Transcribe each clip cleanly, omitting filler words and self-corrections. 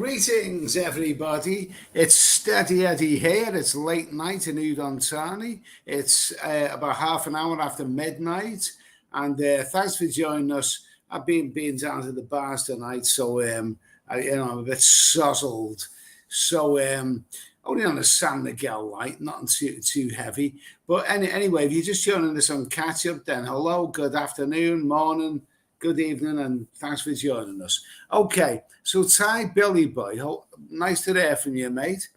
Greetings, everybody. It's Steady Eddie here. It's late night in Udon, Thani. It's about half an hour after midnight. And thanks for joining us. I've been down to the bars tonight, so I'm a bit sozzled. So only on a San Miguel light, nothing too heavy. But anyway, if you're just joining us on catch up, then hello, good afternoon, morning, good evening, and thanks for joining us. Okay, so Ty Billy Boy, nice to hear from you, mate.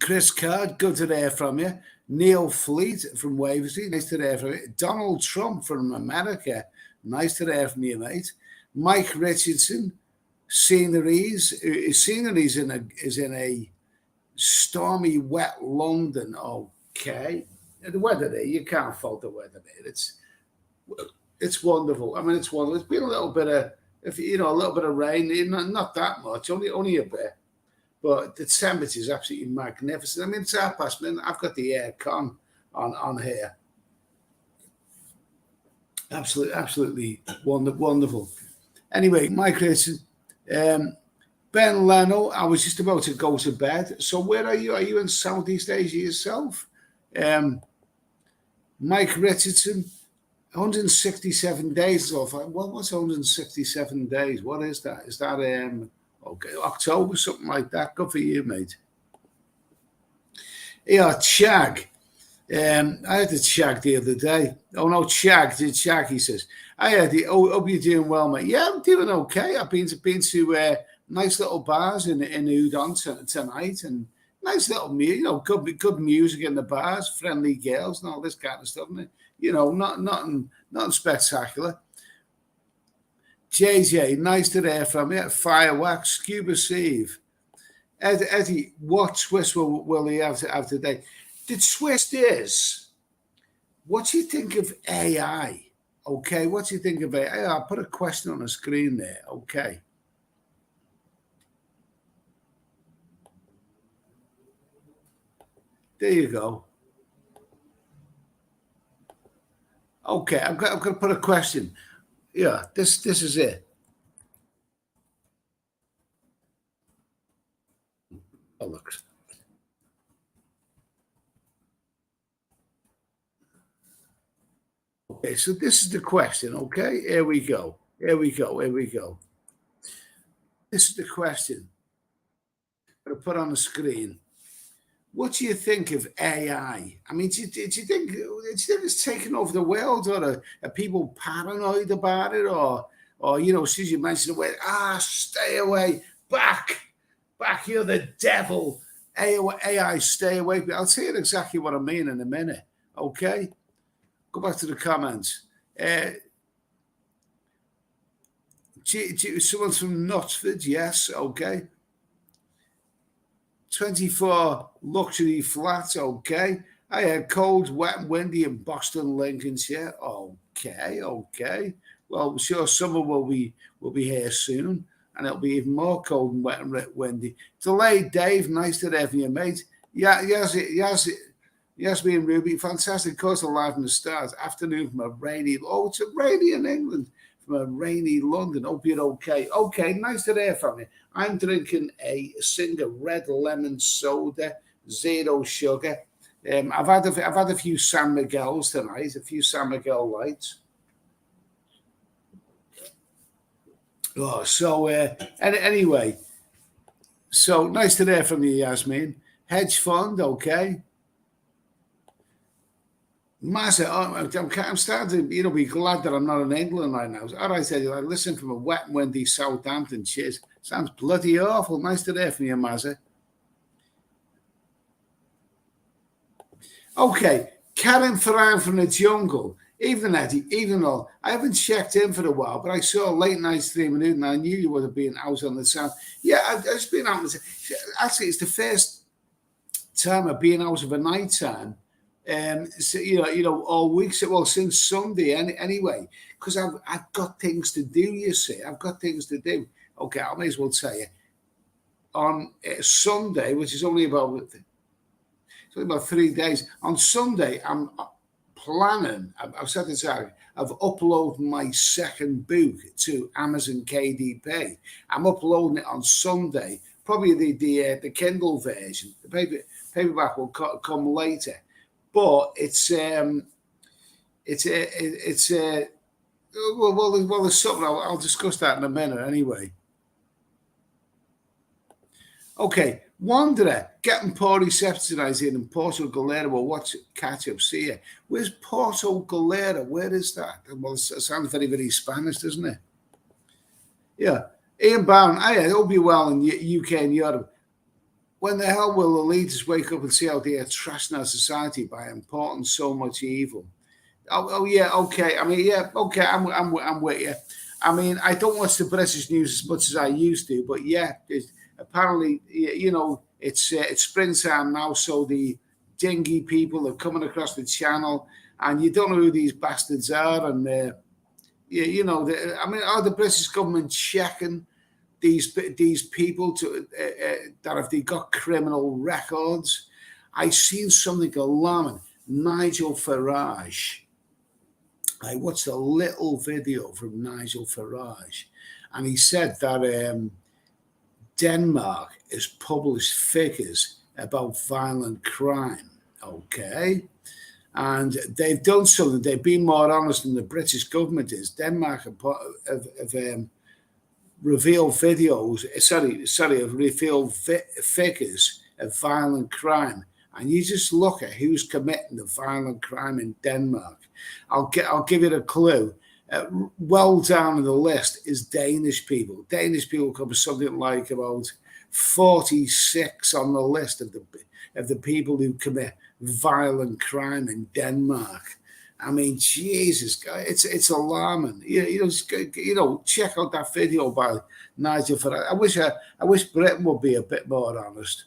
Chris Card, good to hear from you. Neil Fleet from Waversley, nice to hear from you. Donald Trump from America, nice to hear from you, mate. Mike Richardson, sceneries is in a stormy, wet London. Okay, the weather there, you can't fault the weather there. It's wonderful. I mean, it's wonderful. It's been a little bit of, a little bit of rain, not that much, only a bit. But the temperature is absolutely magnificent. I mean, it's half past midnight. I've got the air con on here. Absolutely wonderful. Anyway, Mike Richardson, Ben Leno, I was just about to go to bed. So where are you? Are you in Southeast Asia yourself? Mike Richardson, 167 days off. What's 167 days? What is that? Is that okay, October, something like that? Good for you, mate. Yeah, Chag. I had to Chag the other day. Oh no, Chag, he says. Hope you're doing well, mate. Yeah, I'm doing okay. I've been to nice little bars in Udon tonight, and nice little music, good music in the bars, friendly girls, and all this kind of stuff. Nothing spectacular. JJ, nice to hear from you. Fireworks, Scuba Steve. Eddie, what twist will he have today? The twist is, what do you think of AI? Okay, what do you think of AI? I'll put a question on the screen there. Okay. There you go. Okay, I'm going to put a question. Yeah, this is it. Oh, look. Okay, so this is the question. Okay, here we go. This is the question. I'm going to put on the screen. What do you think of AI? I mean, do you think it's taken over the world, or are people paranoid about it, or as soon as you mention the word, stay away, back, you're the devil. AI, stay away. I'll tell you exactly what I mean in a minute. Okay, go back to the comments. Someone's from Knutsford, yes, okay. 24 luxury flats, okay. I had cold, wet, and windy in Boston, Lincolnshire. Okay. Well, I'm sure summer will be here soon, and it'll be even more cold and wet and windy. Delayed Dave, nice to have you, mate. Yeah, yes, me and Ruby, fantastic course of Live from the Stars. Afternoon from a rainy. Oh, it's rainy in England. From a rainy London. Hope you're okay. Okay, nice to hear from you. I'm drinking a Singer red lemon soda, 0 sugar. I've had a few San Miguel's tonight, a few San Miguel lights. Anyway, so nice to hear from you, Yasmin. Hedge fund, okay. Massive. I'm starting to, be glad that I'm not in England right now. All right, I listen from a wet and windy Southampton. Cheers. Sounds bloody awful. Nice to hear from you, Mazza. Okay, Karen Ferran from the jungle. Even Eddie, even all. I haven't checked in for a while, but I saw a late night stream and I knew you would have been out on the sound. Yeah, I've just been out. Actually, it's the first time I've been out of a night time. So, all week. Since Sunday, anyway, because I've got things to do. You see, I've got things to do. Okay, I may as well tell you. On Sunday, which is only about 3 days. On Sunday, I'm planning, I've said this out, of uploading my second book to Amazon KDP. I'm uploading it on Sunday, probably the Kindle version. The paperback will come later, but it's well, there's something. I'll discuss that in a minute anyway. Okay, Wanderer, getting Porto Septized in Porto Galera. Well, what's catch up? See you. Where's Porto Galera? Where is that? Well, it sounds very, very Spanish, doesn't it? Yeah. Ian Barron, it'll be well in UK and Europe. When the hell will the leaders wake up and see how they are trashing our society by importing so much evil? Oh yeah, okay. I mean, yeah, okay. I'm with you. I mean, I don't watch the British news as much as I used to, but yeah, apparently, you know, it's springtime now, so the dingy people are coming across the channel, and you don't know who these bastards are, and you know, I mean, are the British government checking these people to that if they got criminal records? I seen something alarming. Nigel Farage. I watched a little video from Nigel Farage, and he said that Denmark has published figures about violent crime. Okay. And they've done something. They've been more honest than the British government is. Denmark have revealed videos, have revealed figures of violent crime. And you just look at who's committing the violent crime in Denmark. I'll give you a clue. Well down on the list is Danish people. Danish people come something like about 46 on the list of the people who commit violent crime in Denmark. I mean, Jesus, it's alarming. You know, check out that video by Nigel Farage. I wish Britain would be a bit more honest.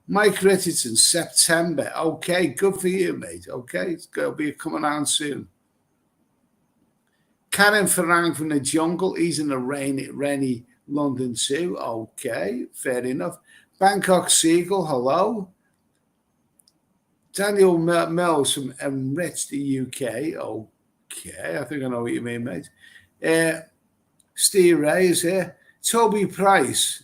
Mike Richardson, September. Okay, good for you, mate. Okay, it's going to be coming on soon. Karen Farang from the jungle. He's in the rainy London too. Okay, fair enough. Bangkok Seagull, hello. Daniel Mills from Enrich, the UK. Okay, I think I know what you mean, mate. Steve Ray is here. Toby Price.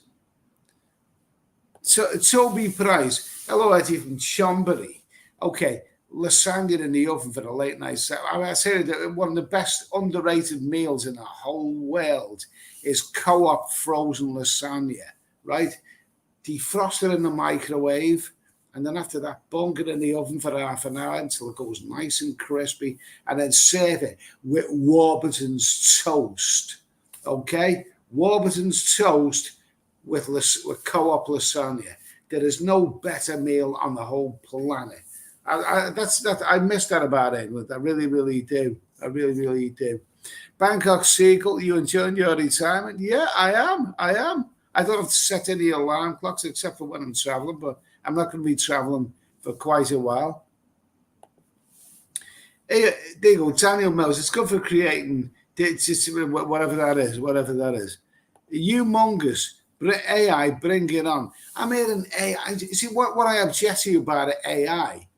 Toby Price. Hello, Eddie from Chonburi. Okay, lasagna in the oven for the late night set. I say that one of the best underrated meals in the whole world is Co-op frozen lasagna, right? Defrost it in the microwave, and then after that, bung it in the oven for half an hour until it goes nice and crispy, and then serve it with Warburton's toast. Okay? Warburton's toast with Co-op lasagna. There is no better meal on the whole planet. I miss that about England. I really, really do. I really, really do. Bangkok Seagull, you enjoying your retirement? Yeah, I am. I don't have to set any alarm clocks except for when I'm traveling, but I'm not going to be traveling for quite a while. Hey, there you go, Daniel Mills. It's good for creating whatever that is. Humongous. AI, bring it on. I made an AI. You see, what I object to about AI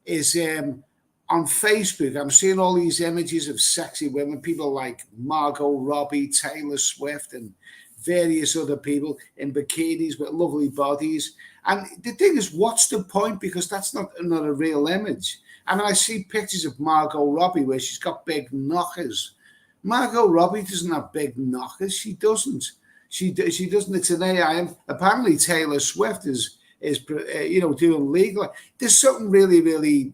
is on Facebook, I'm seeing all these images of sexy women, people like Margot Robbie, Taylor Swift, and various other people in bikinis with lovely bodies. And the thing is, what's the point? Because that's not a real image. And I see pictures of Margot Robbie where she's got big knockers. Margot Robbie doesn't have big knockers. She doesn't. She doesn't. It's an AI. Apparently, Taylor Swift is doing legal. There's something really, really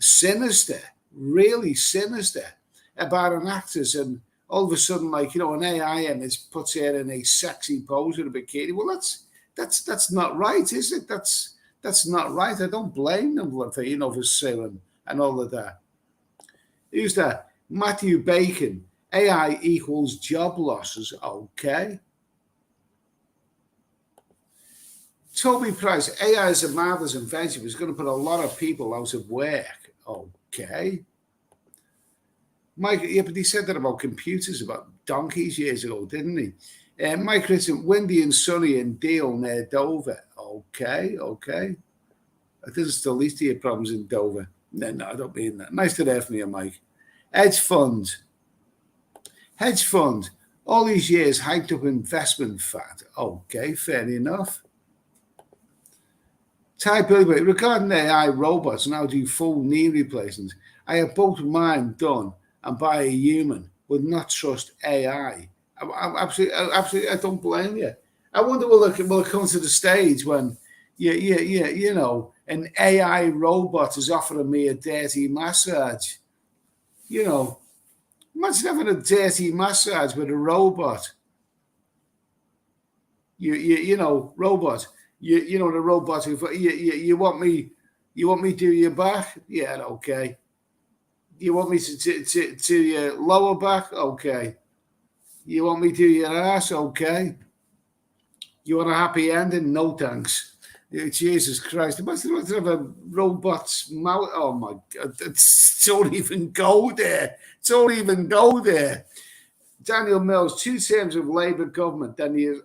sinister about an actress, and all of a sudden, an AI image puts her in a sexy pose with a bikini. Well, that's not right, is it? That's not right. I don't blame them for suing and all of that. Who's that? Matthew Bacon. AI equals job losses. Okay. Toby Price, AI is a marvelous invention. It's going to put a lot of people out of work. Okay. Mike, yeah, but he said that about computers about donkeys years ago, didn't he? Mike Richardson, windy and sunny in Deal near Dover. Okay. I think it's the least of your problems in Dover. No, I don't mean that. Nice to hear from you, Mike. Hedge fund. Hedge fund. All these years hyped up investment fad. Okay, fair enough. Type Billy, regarding AI robots now do full knee replacements. I have both mine done and by a human. Would not trust AI. I'm absolutely. I don't blame you. I wonder will it come to the stage when you know an AI robot is offering me a dirty massage. You know, imagine having a dirty massage with a robot. You know, robot. You know the robot who you want me to do your back? Yeah, okay. You want me to your lower back? Okay. You want me to do your ass? Okay. You want a happy ending? No thanks. Jesus Christ. Imagine what have a robot's mouth. Oh my God. Don't even go there. Don't even go there. Daniel Mills, 2 terms of Labour government, then you.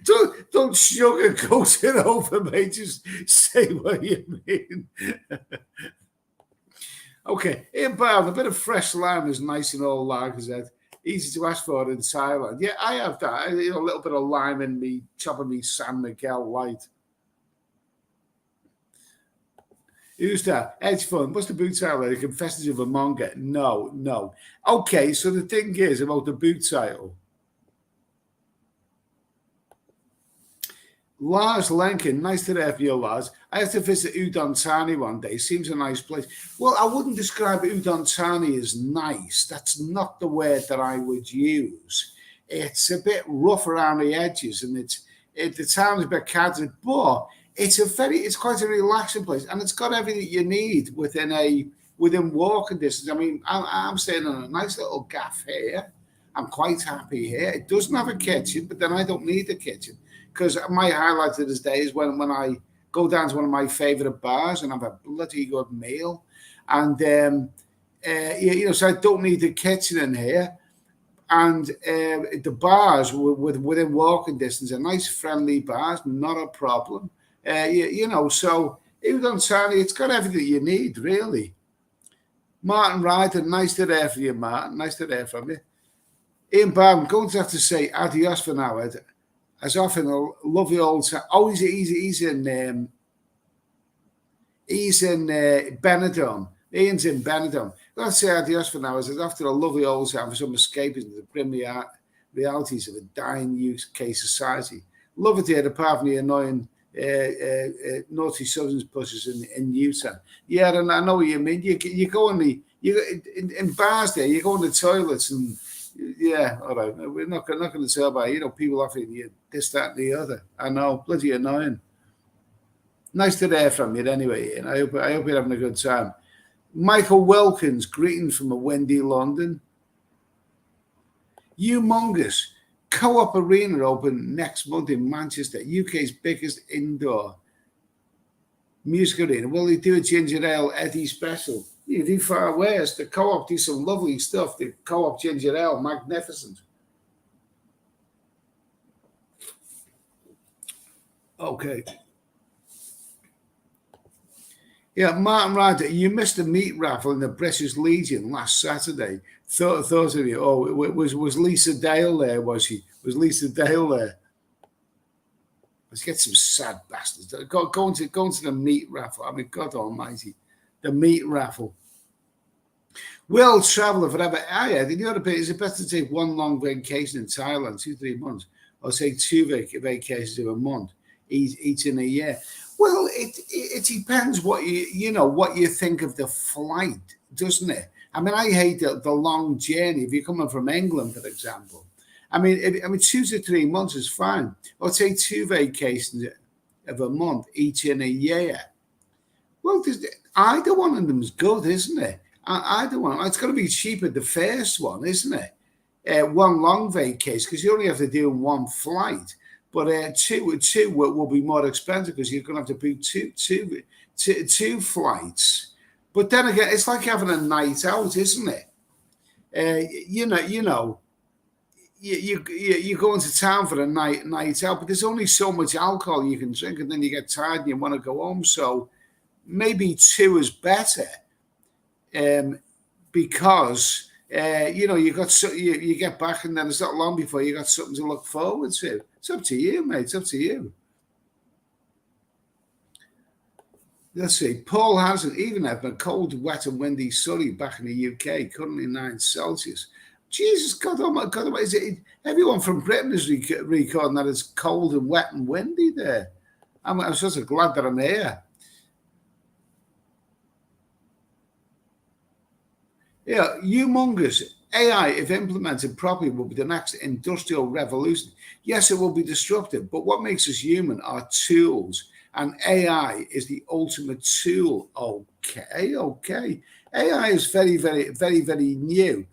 don't sugarcoat it over, mate. Just say what you mean. Okay, Ian Brown, a bit of fresh lime is nice in all Lagers. Easy to ask for in Thailand. Yeah, I have that. A little bit of lime in me, chopping me San Miguel light. Who's that? Hedge fund. What's the boot title? The Confessions of a Monger? No. Okay, so the thing is about the boot title. Lars Lenkin, nice to have you, Lars. I have to visit Udon Thani one day. Seems a nice place. Well, I wouldn't describe Udon Thani as nice. That's not the word that I would use. It's a bit rough around the edges, and the town is a bit catty, but it's quite a relaxing place, and it's got everything you need within walking distance. I mean, I'm staying in a nice little gaff here. I'm quite happy here. It doesn't have a kitchen, but then I don't need a kitchen. Because my highlight of this day is when I go down to one of my favourite bars and have a bloody good meal. And, so I don't need a kitchen in here. And the bars within walking distance are nice, friendly bars, not a problem. So Udon Thani, it's got everything you need, really. Martin Ryder, nice to hear from you, Martin. Nice to hear from you. Ian Barr, I'm going to have to say adios for now, Ed. As often a lovely old time. Oh, he's in Benidorm. Ian's in Benidorm. Let's say adios for now. As after a lovely old time for some escaping the grim realities of a dying UK society. Love it here, apart from the annoying naughty Southern pushes in Utah. Yeah, and I know what you mean. You go in bars there. You go in the toilets and. Yeah, all right. We're not going to tell about people offering you this, that, and the other. I know, bloody annoying. Nice to hear from you anyway, Ian. I hope you're having a good time. Michael Wilkins, greetings from a windy London. Humongous Co-op Arena open next month in Manchester, UK's biggest indoor music arena. Will they do a ginger ale EDDY special? You do far worse. The Co-op do some lovely stuff. The Co-op ginger ale, magnificent. Okay. Yeah, Martin Ryder, you missed the meat raffle in the British Legion last Saturday. Thought of you. Oh, was Lisa Dale there? Was she? Was Lisa Dale there? Let's get some sad bastards. Going to the meat raffle. I mean, God Almighty, the meat raffle. Will traveller forever. The other bit is it better to take one long vacation in Thailand, 2-3 months, or take 2 vacations in a month, each in a year? Well, it depends what you think of the flight, doesn't it? I mean, I hate the long journey. If you're coming from England, for example, I mean 2 to 3 months is fine. Or take 2 vacations of a month, each in a year. Well, either one of them is good, isn't it? Either one. It's going to be cheaper, the first one, isn't it? One long vacation, because you only have to do 1 flight. But two will be more expensive because you're going to have to book two flights. But then again, it's like having a night out, isn't it? you go into town for a night out, but there's only so much alcohol you can drink, and then you get tired and you want to go home. So maybe two is better, because you got you get back, and then it's not long before you got something to look forward to. It's up to you, mate. It's up to you. Let's see. Paul hasn't even had a cold, wet, and windy Surrey back in the UK, currently 9 Celsius. Jesus God, oh my God! Is it, everyone from Britain is recording that it's cold and wet and windy there. I'm so glad that I'm here. Yeah, humongous. AI, if implemented properly, will be the next industrial revolution. Yes, it will be disruptive, but what makes us human are tools, and AI is the ultimate tool. Okay. AI is very, very, very, very new.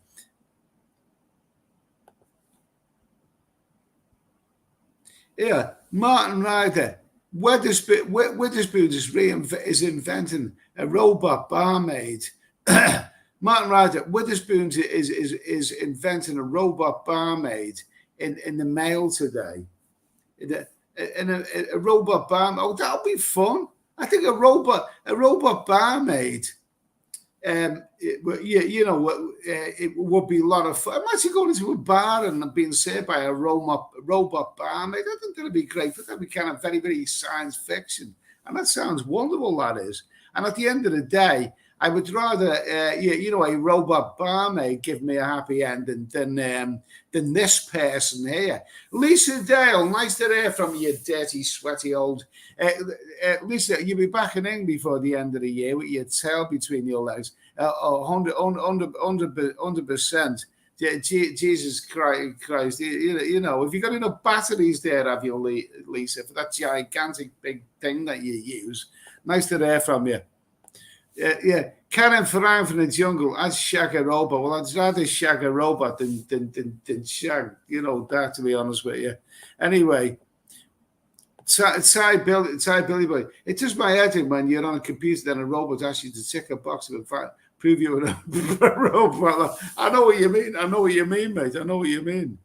Yeah, Martin Ryder. Witherspoon is inventing a robot barmaid. Martin Ryder, Witherspoon is inventing a robot barmaid in the mail today. A robot barmaid. Oh, that'll be fun. I think a robot barmaid. It would be a lot of fun. Imagine going into a bar and being served by a robot barmaid. I think that'd be great, but that'd be kind of very, very science fiction. And that sounds wonderful, that is. And at the end of the day, I would rather, a robot barmaid give me a happy ending than this person here. Lisa Dale, nice to hear from you, dirty, sweaty old. Lisa, you'll be back in England before the end of the year with your tail between your legs. 100%. Jesus Christ. If you've got enough batteries there, have you, Lisa, for that gigantic big thing that you use? Nice to hear from you. Yeah, Karen Ferrand from the jungle. I'd shag a robot. Well, I'd rather shag a robot than shag, that, to be honest with you. Anyway, Billy Boy. It's just my head in when you're on a computer, then a robot asks you to tick a box and prove you a robot. I know what you mean. I know what you mean, mate. I know what you mean.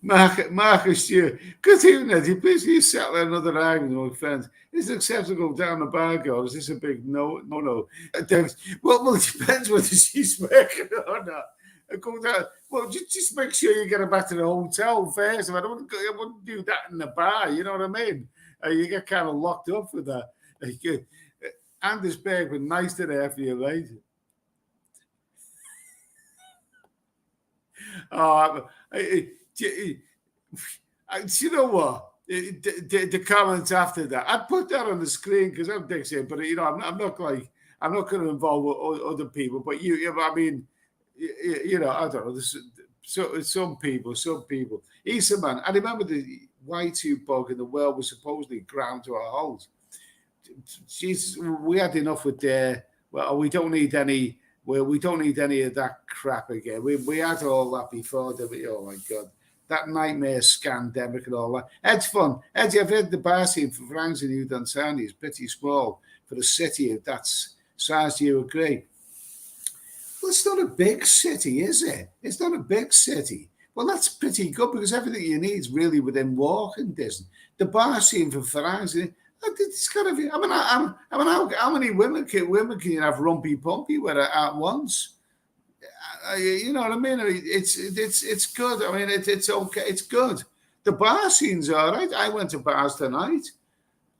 Marcus Stewart, good evening, Eddie. Please can you settle another argument with friends? Is it acceptable down the bar, or is this a big no? Well, it depends whether she's working or not. Go down. Well, just make sure you get her back to the hotel first. I wouldn't do that in the bar. You know what I mean? You get kind of locked up with that. Anders Bergman, nice to hear from you, mate. You know what? The comments after that, I'd put that on the screen because I'm Dixie, but I'm not going to involve other people. But I don't know. Some people. Easterman, I remember the Y2 bug in the world was supposedly ground to a halt. Jesus, we had enough with we don't need any. We don't need any of that crap again. We had all that before. Oh my God. That nightmare scandemic and all that. Ed's fun. Ed, I've heard the bar scene for Franks in Udon Thani is pretty small for a city of that size. Do you agree? Well, it's not a big city, is it? It's not a big city. Well, that's pretty good because everything you need is really within walking distance. The bar scene for Franks, it's got to be. How many women can you have rumpy pumpy with at once? You know what I mean? It's good. I mean, it's okay. It's good. The bar scene's all right. I went to bars tonight.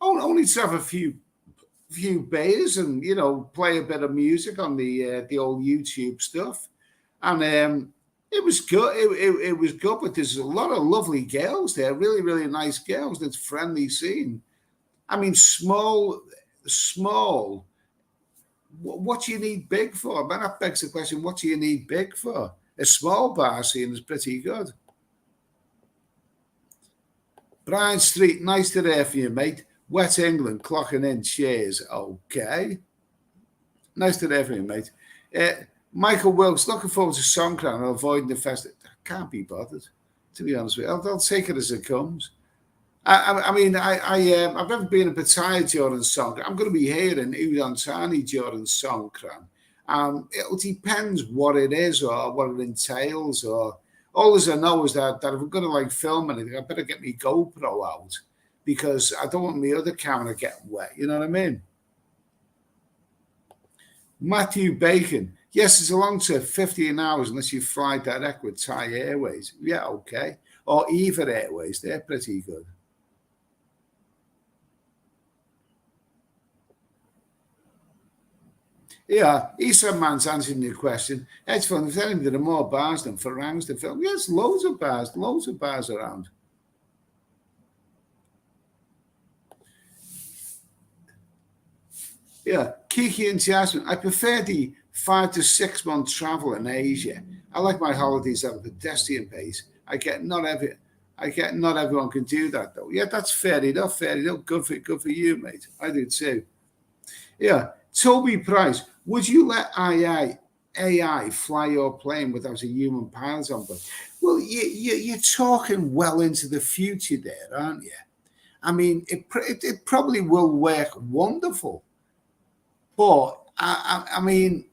Only to have a few beers and play a bit of music on the old YouTube stuff, and it was good. It was good, but there's a lot of lovely girls there. Really, really nice girls. It's friendly scene. I mean, small. What do you need big for? Man, that begs the question, what do you need big for? A small bar scene is pretty good. Brian Street, nice to hear from you, mate. Wet England, clocking in. Cheers. Okay. Nice to hear from you, mate. Michael Wilkes, looking forward to Songkran and avoiding the festival. I can't be bothered, to be honest with you. I'll take it as it comes. I've never been a Pattaya during Songkran. I'm going to be here in Udon Thani during Songkran. It depends what it is or what it entails. Or all as I know is that if I'm going to like film anything, I better get my GoPro out because I don't want my other camera getting wet. You know what I mean? Matthew Bacon. Yes, it's a long trip, 15 hours unless you fly direct with Thai Airways. Yeah, okay. Or Eva Airways. They're pretty good. Yeah, Eastern Man's answering your question. It's fun. If anything, there are more bars than Farangs to film. Yes, loads of bars around. Yeah, Kiki and Jasmine. I prefer the 5 to 6 month travel in Asia. I like my holidays at a pedestrian pace. I get not everyone can do that though. Yeah, that's fair enough. Fair enough. Good for you, mate. I do too. Yeah, Toby Price. Would you let AI fly your plane without a human pilot on board? Well, you're talking well into the future there, aren't you? I mean, it probably will work wonderful. But I mean,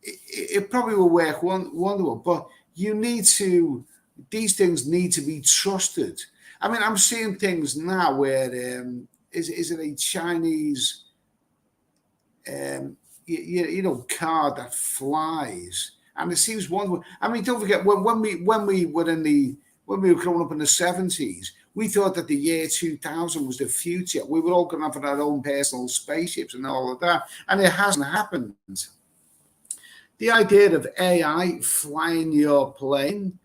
it probably will work wonderful. But you need to; these things need to be trusted. I mean, I'm seeing things now where is it a Chinese car that flies, and it seems wonderful. I mean, don't forget when we were growing up in the 70s, we thought that the year 2000 was the future. We were all going to have our own personal spaceships and all of that, and it hasn't happened. The idea of AI flying your plane,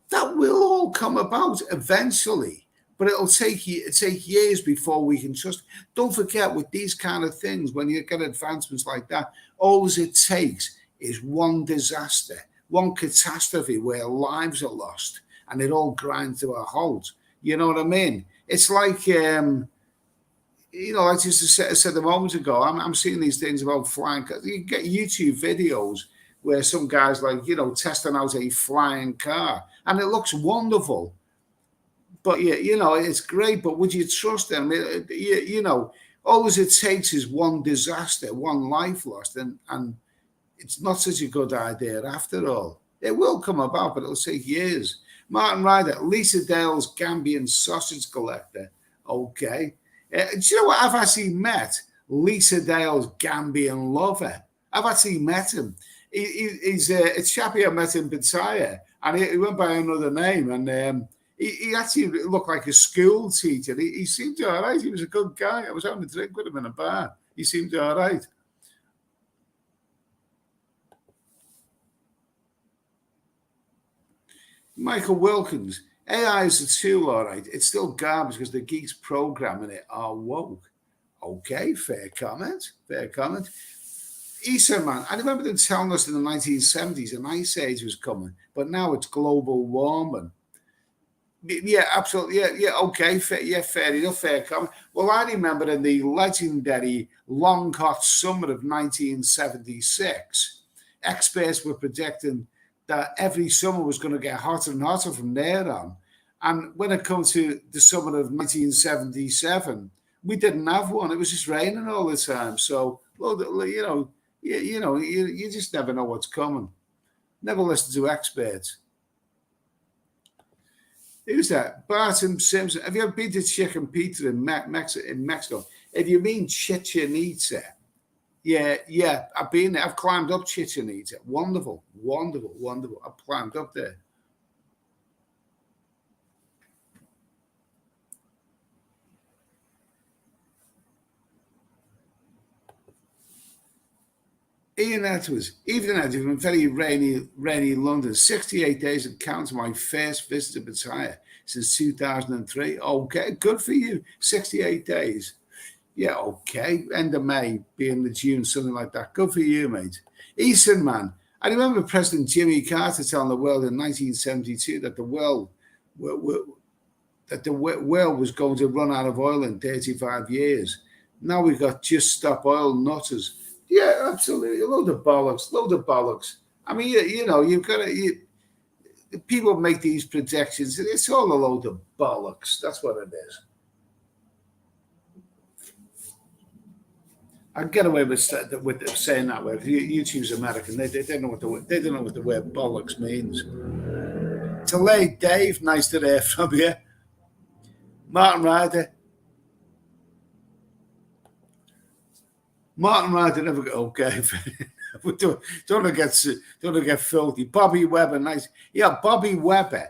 that will all come about eventually, but it'll take years before we can trust. Don't forget with these kind of things, when you get advancements like that, all it takes is one disaster, one catastrophe where lives are lost, and it all grinds to a halt. You know what I mean? It's like like I said a moment ago, I'm seeing these things about flying. You get YouTube videos where some guys testing out a flying car, and it looks wonderful. But yeah, it's great. But would you trust them? All it takes is one disaster, one life lost, and it's not such a good idea after all. It will come about, but it'll take years. Martin Ryder, Lisa Dale's Gambian sausage collector. Okay. Do you know what? I've actually met Lisa Dale's Gambian lover. I've actually met him. He's a chappie I met in Pattaya, and he went by another name, and he actually looked like a school teacher. He seemed all right. He was a good guy. I was having a drink with him in a bar. He seemed all right. Michael Wilkins, AI is a tool, all right. It's still garbage because the geeks programming it are woke. Okay, fair comment. Fair comment. Issa, man, I remember them telling us in the 1970s an ice age was coming, but now it's global warming. Yeah, absolutely. Okay. Fair enough. Fair comment. Well, I remember in the legendary long hot summer of 1976, experts were predicting that every summer was going to get hotter and hotter from there on. And when it comes to the summer of 1977, we didn't have one. It was just raining all the time. So, well, you just never know what's coming. Never listen to experts. Who's that? Barton Simpson. Have you ever been to Chicken Pizza in Mexico? If you mean Chichen Itza, yeah, I've been there. I've climbed up Chichen Itza. Wonderful. I've climbed up there. Ian Edwards, even Edwards, in very rainy London, 68 days and counting my first visit to Pattaya since 2003. Okay, good for you. 68 days. Yeah, okay. End of May, being the June, something like that. Good for you, mate. Eastern man. I remember President Jimmy Carter telling the world in 1972 that the world was going to run out of oil in 35 years. Now we've got just stop oil nutters. Yeah, absolutely. A load of bollocks. I mean, you've got to, people make these projections. It's all a load of bollocks. That's what it is. I get away with saying that word. YouTube's American. They don't know what the word bollocks means. To lay Dave, nice to hear from you. Martin Ryder. Martin Ryder never go okay. don't want to get filthy. Bobby Webber, nice. Yeah, Bobby Webber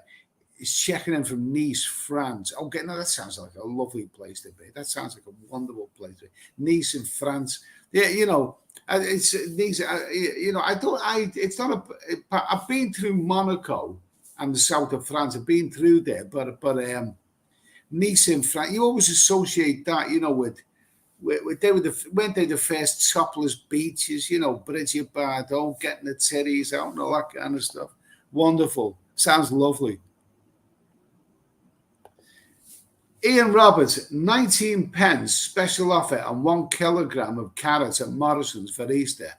is checking in from Nice, France. Okay, now that sounds like a lovely place to be. That sounds like a wonderful place to be. Nice in France. Yeah, it's Nice. It's not I've been through Monaco and the south of France. I've been through there, but Nice in France. You always associate that, with weren't they the first topless beaches, Bridget Bardot getting the titties out and all that kind of stuff. Wonderful. Sounds lovely. Ian Roberts, 19 pence special offer on 1 kilogram of carrots at Morrison's for Easter.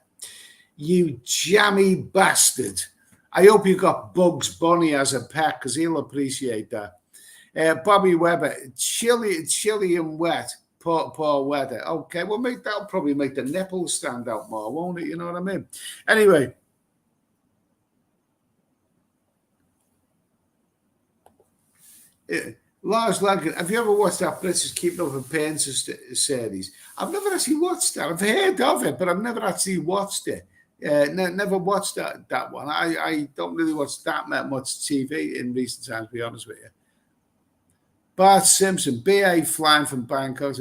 You jammy bastard. I hope you got Bugs Bunny as a pet because he'll appreciate that. Bobby Webber, chilly and wet. Poor weather. Okay, well, that'll probably make the nipples stand out more, won't it? You know what I mean? Anyway. Lars Lankin, have you ever watched that British Keeping Up Appearances series? I've never actually watched that. I've heard of it, but I've never actually watched it. Never watched that one. I don't really watch that much TV in recent times, to be honest with you. Bart Simpson, BA flying from Bangkok.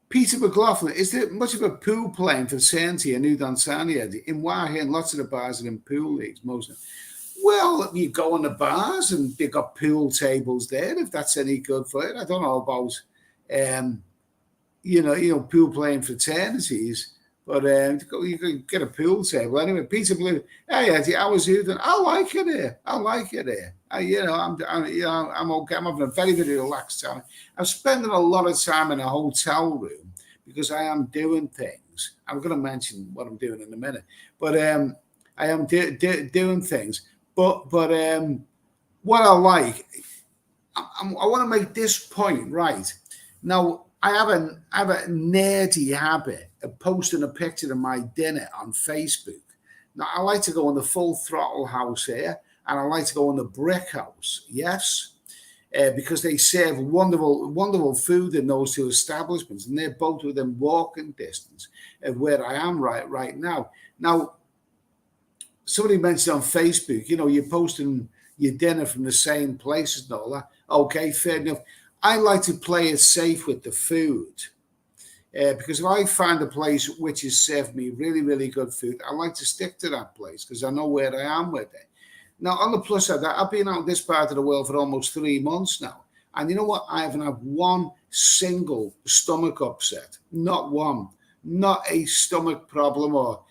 Peter McLaughlin, is there much of a pool playing fraternity in Udon, Thani? In Wahin, lots of the bars are in pool leagues, most of them. Well, you go on the bars and they've got pool tables there, if that's any good for it. I don't know about, pool playing fraternities, but you can get a pool table. Anyway, Peter Blue, hey, Eddie, how was Udon? I like it here. I'm okay. I'm having a very, very relaxed time. I'm spending a lot of time in a hotel room because I am doing things. I'm going to mention what I'm doing in a minute, but I am doing things. But what I like, I want to make this point right now. I have a nerdy habit of posting a picture of my dinner on Facebook. Now I like to go on the Full Throttle House here, and I like to go on the Brick House. Yes, because they serve wonderful food in those two establishments, and they're both within walking distance of where I am right now. Now, somebody mentioned on Facebook, you're posting your dinner from the same places and all that. Okay, fair enough. I like to play it safe with the food because if I find a place which is served me really, really good food, I like to stick to that place because I know where I am with it. Now, on the plus side, I've been out in this part of the world for almost 3 months now. And you know what? I haven't had one single stomach upset. Not one. Not a stomach problem or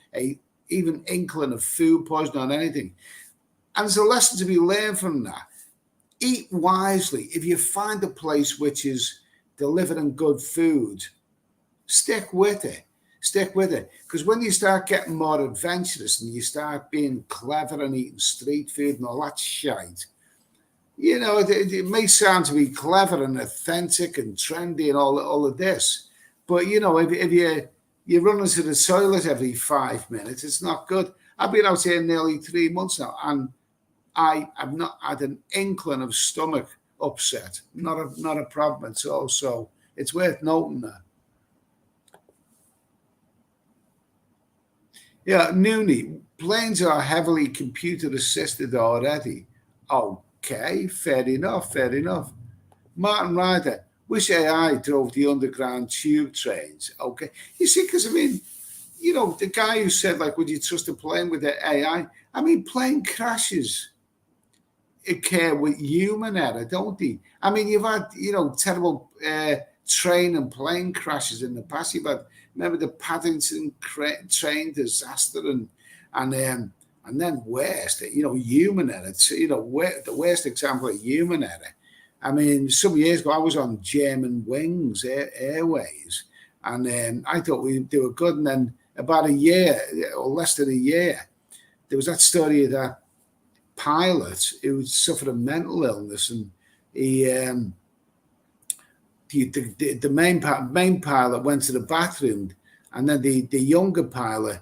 even inkling of food poisoning or anything. And there's a lesson to be learned from that. Eat wisely. If you find a place which is delivering good food, stick with it. Stick with it. Because when you start getting more adventurous and you start being clever and eating street food and all that shite, it may sound to be clever and authentic and trendy and all of this. But, if you run into the toilet every 5 minutes, it's not good. I've been out here nearly 3 months now, and I have not had an inkling of stomach upset. Not a problem at all. So it's worth noting that. Yeah, Noonie, planes are heavily computer assisted already. Okay, fair enough. Martin Ryder, wish AI drove the underground tube trains. Okay, you see, because the guy who said, would you trust a plane with the AI? Plane crashes occur with human error, don't they? You've had, terrible train and plane crashes in the past. You've had, remember the Paddington train disaster and then worst, human error. The worst example of human error. Some years ago, I was on German Wings Airways, and I thought they were good. And then about a year, or less than a year, there was that story of that pilot who suffered a mental illness, and the main pilot went to the bathroom, and then the younger pilot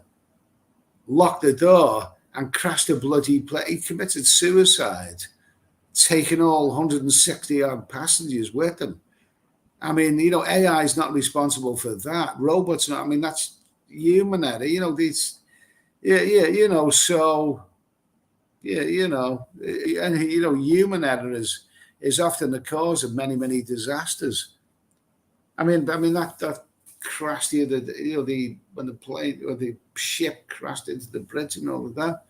locked the door and crashed a bloody plane. He committed suicide, taking all 160 odd passengers with him. I mean, AI is not responsible for that. Robots not. I mean, that's human error. These, so and human error is often the cause of many diasters. I mean that crashed when the plane or the ship crashed into the bridge and all of that.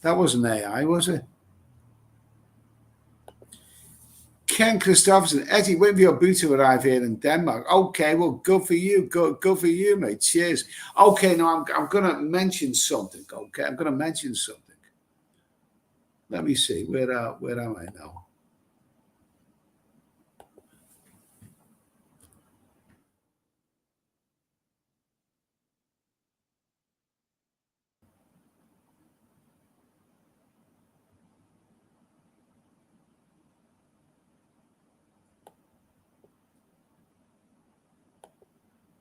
That wasn't AI, was it? Ken Christopherson, Eddie, when will your boot arrive here in Denmark? Okay, well, good for you. Good for you, mate. Cheers. Okay, now I'm going to mention something. Okay, I'm going to mention something. Let me see. Where am I now?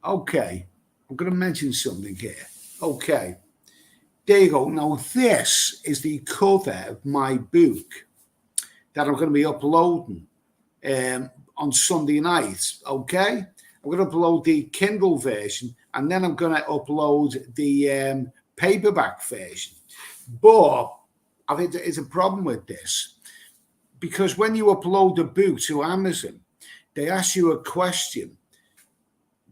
Okay, I'm going to mention something here. Okay, there you go. Now, this is the cover of my book that I'm going to be uploading on Sunday night. Okay, I'm going to upload the Kindle version, and then I'm going to upload the paperback version. But I think there's a problem with this, because when you upload a book to Amazon, they ask you a question.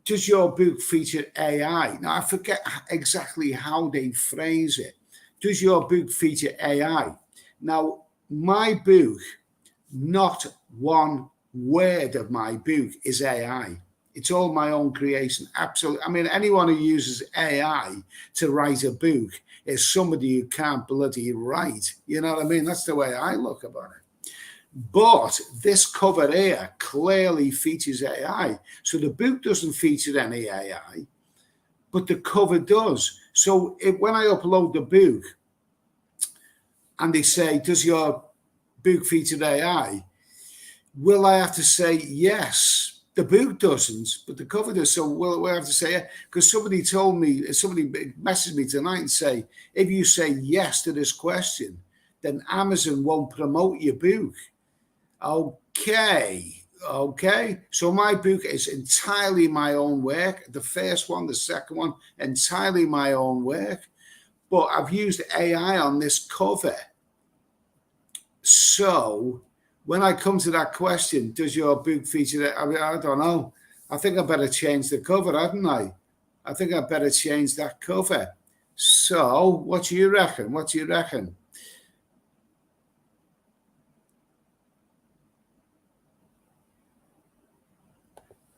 Does your book feature AI? Now, I forget exactly how they phrase it. Does your book feature AI? Now, my book, not one word of my book is AI. It's all my own creation. Absolutely. I mean, anyone who uses AI to write a book is somebody who can't bloody write. You know what I mean? That's the way I look about it. But this cover here clearly features AI. So the book doesn't feature any AI, but the cover does. So when I upload the book and they say, does your book feature AI? Will I have to say yes? The book doesn't, but the cover does. So will I have to say yeah? Because somebody messaged me tonight and say, if you say yes to this question, then Amazon won't promote your book. Okay. So my book is entirely my own work. The first one, the second one, entirely my own work. But I've used AI on this cover. So when I come to that question, does your book feature it? I mean, I don't know. I think I better change the cover, hadn't I? I think I better change that cover. So what do you reckon? What do you reckon?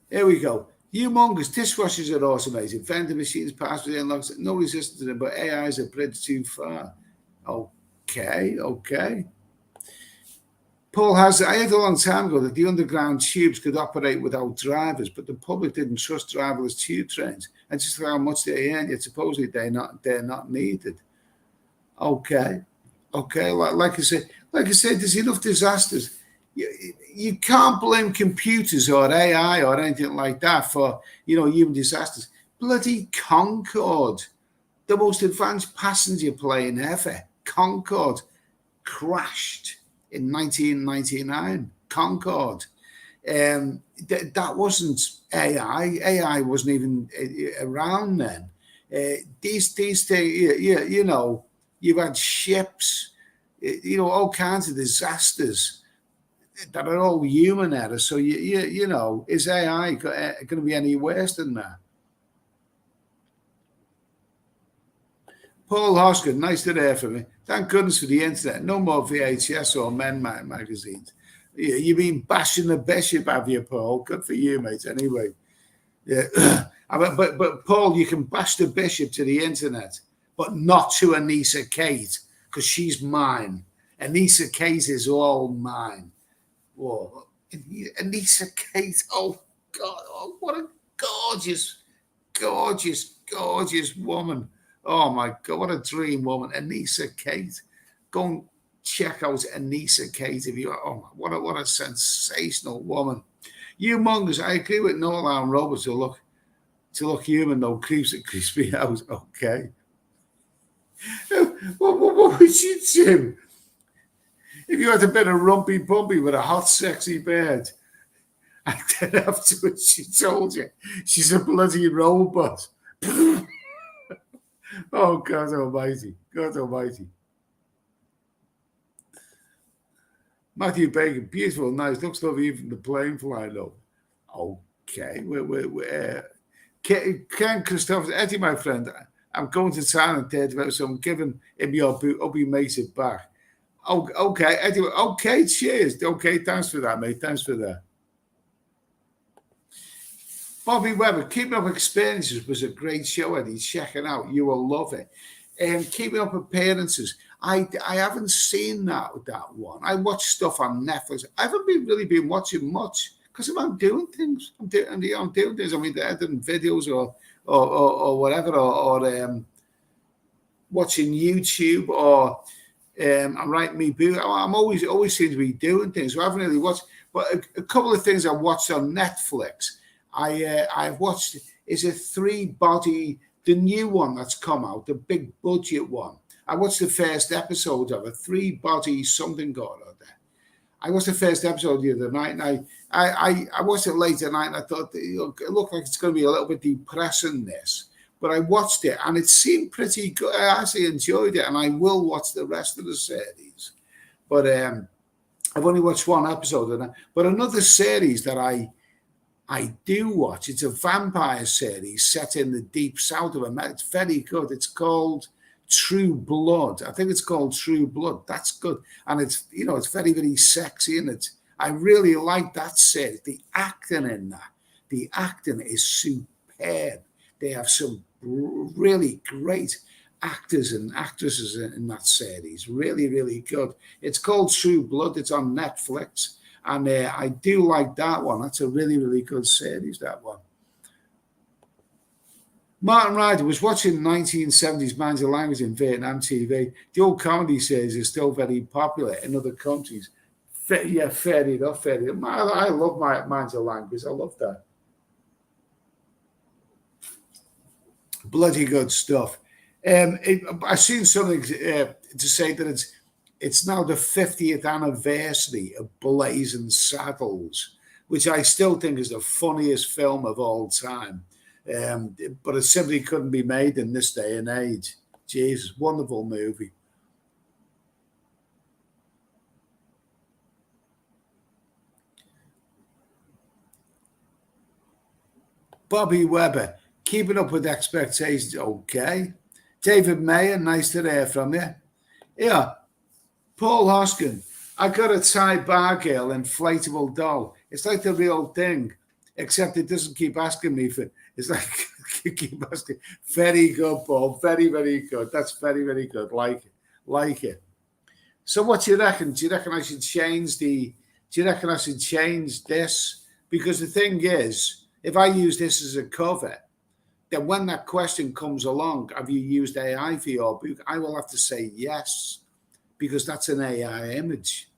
Here we go. Humongous dishwashers are automated. Vending machines pass with unlocks. No resistance to them, but AI is a bridge too far. Okay. Paul has. I heard a long time ago that the underground tubes could operate without drivers, but the public didn't trust driverless tube trains. And just how much they earn, yet supposedly they're not needed. Okay. Like I said, there's enough disasters. You can't blame computers or AI or anything like that for human disasters. Bloody Concorde, the most advanced passenger plane ever, Concorde, crashed in 1999. Concorde. That wasn't AI. AI wasn't even around then. These things, you've had ships, all kinds of disasters that are all human error. So is AI going to be any worse than that? Paul Hoskin, nice to hear from you. Thank goodness for the internet. No more VHS or Men magazines. You've been bashing the bishop, have you, Paul? Good for you, mate. Anyway, yeah. But Paul, you can bash the bishop to the internet, but not to Anissa Kate, because she's mine. Anissa Kate is all mine. Whoa, Anissa Kate. Oh God! Oh, what a gorgeous woman. Oh my God, what a dream woman. Anissa Kate. Go and check out Anissa Kate if you are. Oh, what a sensational woman. Humongous. I agree with Noel and Roberts to look human, though. Creeps me out. Okay. What would you do if you had a bit of rumpy bumpy with a hot, sexy bird? And then afterwards she told you she's a bloody robot. Oh, God almighty. God almighty. Matthew Bacon, beautiful, nice. Looks lovely even the plane flying up. Okay. Ken Christopher, Eddie, my friend, I'm going to town on Thursday, so I'm giving him your boot. Hope he makes it back. Oh, okay, Eddie. Okay, cheers. Okay, thanks for that, mate. Thanks for that. Bobby Webber, Keeping Up Experiences was a great show, Eddie. Check it out. You will love it. And Keeping Up Appearances, I haven't seen that one. I watch stuff on Netflix. I haven't really been watching much because I'm doing things. I'm doing things. I mean, editing videos or whatever, or watching YouTube, or I'm writing me book. I'm always seem to be doing things. So I haven't really watched, but a couple of things I watched on Netflix. I've watched, is a 3-body, the new one that's come out, the big budget one. I watched the first episode of a 3-body something going on there. I watched the first episode the other night, and I watched it late at night, and I thought, it looked like it's going to be a little bit depressing, this. But I watched it, and it seemed pretty good. I actually enjoyed it, and I will watch the rest of the series. But I've only watched one episode of that. But another series that I do watch, it's a vampire series set in the deep south of America. It's very good. It's called True Blood. I think it's called True Blood. That's good. And it's, it's very, very sexy. And I really like that series. The acting in that. The acting is superb. They have some really great actors and actresses in that series. Really, really good. It's called True Blood. It's on Netflix. And I do like that one. That's a really, really good series, that one. Martin Ryder was watching 1970s Minds of Language in Vietnam TV. The old comedy series is still very popular in other countries. Yeah, fair enough, fair enough. I love Minds of Language. I love that. Bloody good stuff. I've seen something to say that it's now the 50th anniversary of Blazing Saddles, which I still think is the funniest film of all time. But it simply couldn't be made in this day and age. Jesus, wonderful movie. Bobby Webber, Keeping Up with Expectations. Okay. David Mayer, nice to hear from you. Yeah. Paul Hoskin, I got a Thai bar girl inflatable doll. It's like the real thing, except it doesn't keep asking me for. It's like keep asking. Very good, Paul. Very, very good. That's very, very good. Like it. So, what do you reckon? Do you reckon I should change Do you reckon I should change this? Because the thing is, if I use this as a cover, then when that question comes along, have you used AI for your book? I will have to say yes, because that's an AI image.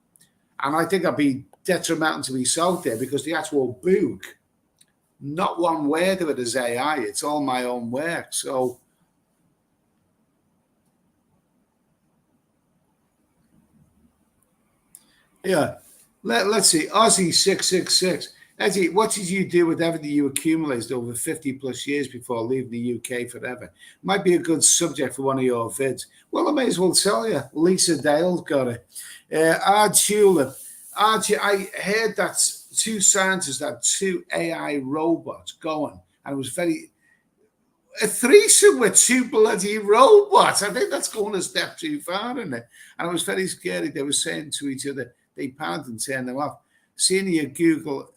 And I think I'd be detrimental to myself there, because the actual book, not one word of it is AI. It's all my own work. So, yeah. Let's see. Aussie 666. Eddie, what did you do with everything you accumulated over 50 plus years before leaving the UK forever? Might be a good subject for one of your vids. Well, I may as well tell you. Lisa Dale's got it. Tulip. I heard that 2 scientists had 2 AI robots going, and it was a threesome with 2 bloody robots. I think that's going a step too far, isn't it? And it was very scary. They were saying to each other, they panicked and turned them off. Senior Google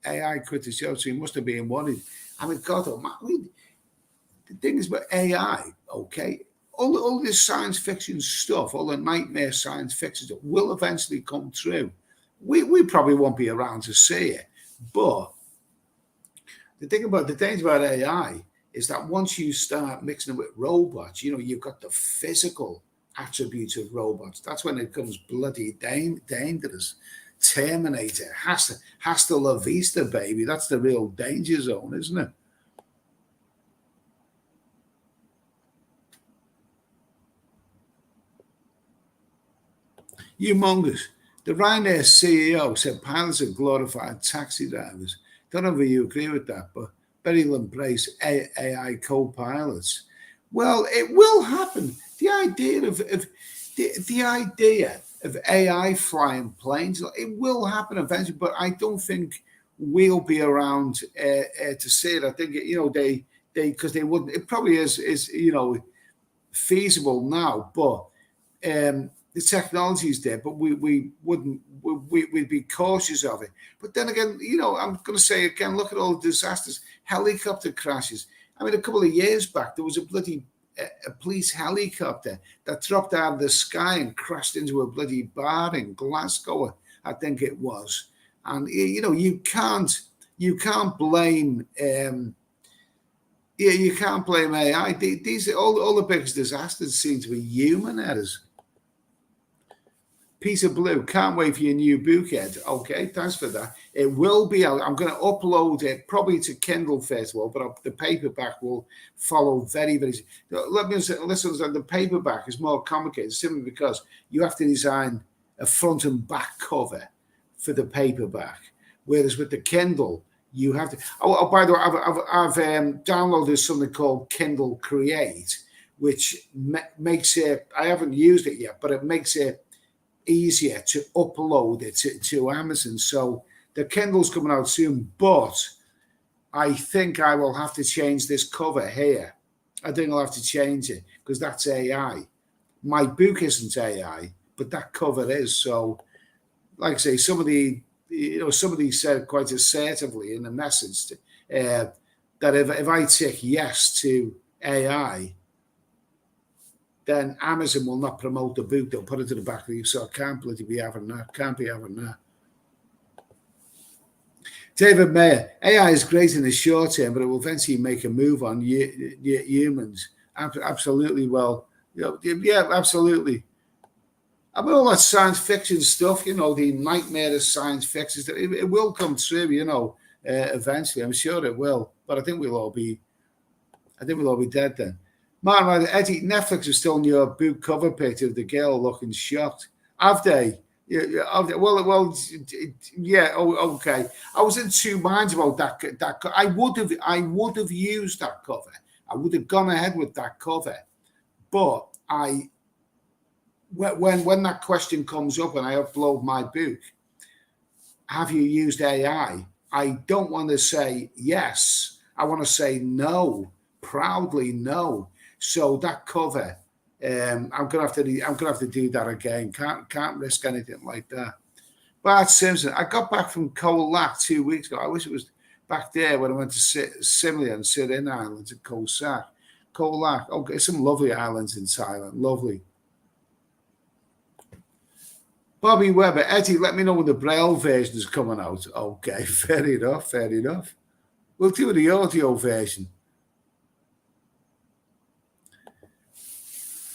AI quit the show, so he must have been worried. I mean, God, the thing is about AI, okay? All this science fiction stuff, all the nightmare science fiction stuff will eventually come true. We probably won't be around to see it. But the danger about AI is that once you start mixing it with robots, you've got the physical attributes of robots. That's when it becomes bloody dangerous. Terminator. Hasta la vista, baby. That's the real danger zone, isn't it? Humongous. The Ryanair CEO said pilots are glorified taxi drivers. Don't know if you agree with that, but bet he'll embrace AI co-pilots. Well, it will happen. The idea of the idea of AI flying planes, it will happen eventually, but I don't think we'll be around to see it. I think they because they wouldn't. It probably is feasible now, but the technology is there, but we wouldn't we'd be cautious of it. But then again, I'm going to say again, look at all the disasters, helicopter crashes. I mean, a couple of years back, there was a bloody a police helicopter that dropped out of the sky and crashed into a bloody bar in Glasgow, I think it was. And you can't blame you can't blame AI. These all the biggest disasters seem to be human errors. Piece of blue, can't wait for your new book, Ed. Okay, thanks for that. It will be out. I'm going to upload it probably to Kindle first of all, but the paperback will follow very, very soon. Let me listen, the paperback is more complicated simply because you have to design a front and back cover for the paperback, whereas with the Kindle, you have to. Oh, by the way, I've downloaded something called Kindle Create, which makes it. I haven't used it yet, but it makes it easier to upload it to Amazon. So the Kindle's coming out soon, but I think I will have to change this cover here. I think I'll have to change it because that's AI. My book isn't AI, but that cover is. So, like I say, somebody said quite assertively in the message that if I tick yes to AI, then Amazon will not promote the book. They'll put it to the back of you. So I can't bloody be having that. Can't be having that. David Mayer, AI is great in the short term, but it will eventually make a move on humans. Absolutely. Well, yeah, absolutely. I mean, all that science fiction stuff, the nightmare of science fiction, it will come true, eventually. I'm sure it will. But I think we'll all be dead then. Man, Eddie, Netflix is still on your book cover picture of the girl looking shocked. Have they? Yeah. Well. Yeah. Oh, okay. I was in two minds about that. I would have used that cover. I would have gone ahead with that cover. But when that question comes up and I upload my book, have you used AI? I don't want to say yes. I want to say no, proudly no. So that cover, I'm gonna have to do that again. Can't risk anything like that. Bart Simpson, I got back from Koh Lak 2 weeks ago. I wish it was back there when I went to Simla and Sirin Islands at Koh Sak. Koh Lak, okay, some lovely islands in Thailand, lovely. Bobby Webber, Eddie, let me know when the Braille version is coming out. Okay, fair enough. We'll do the audio version.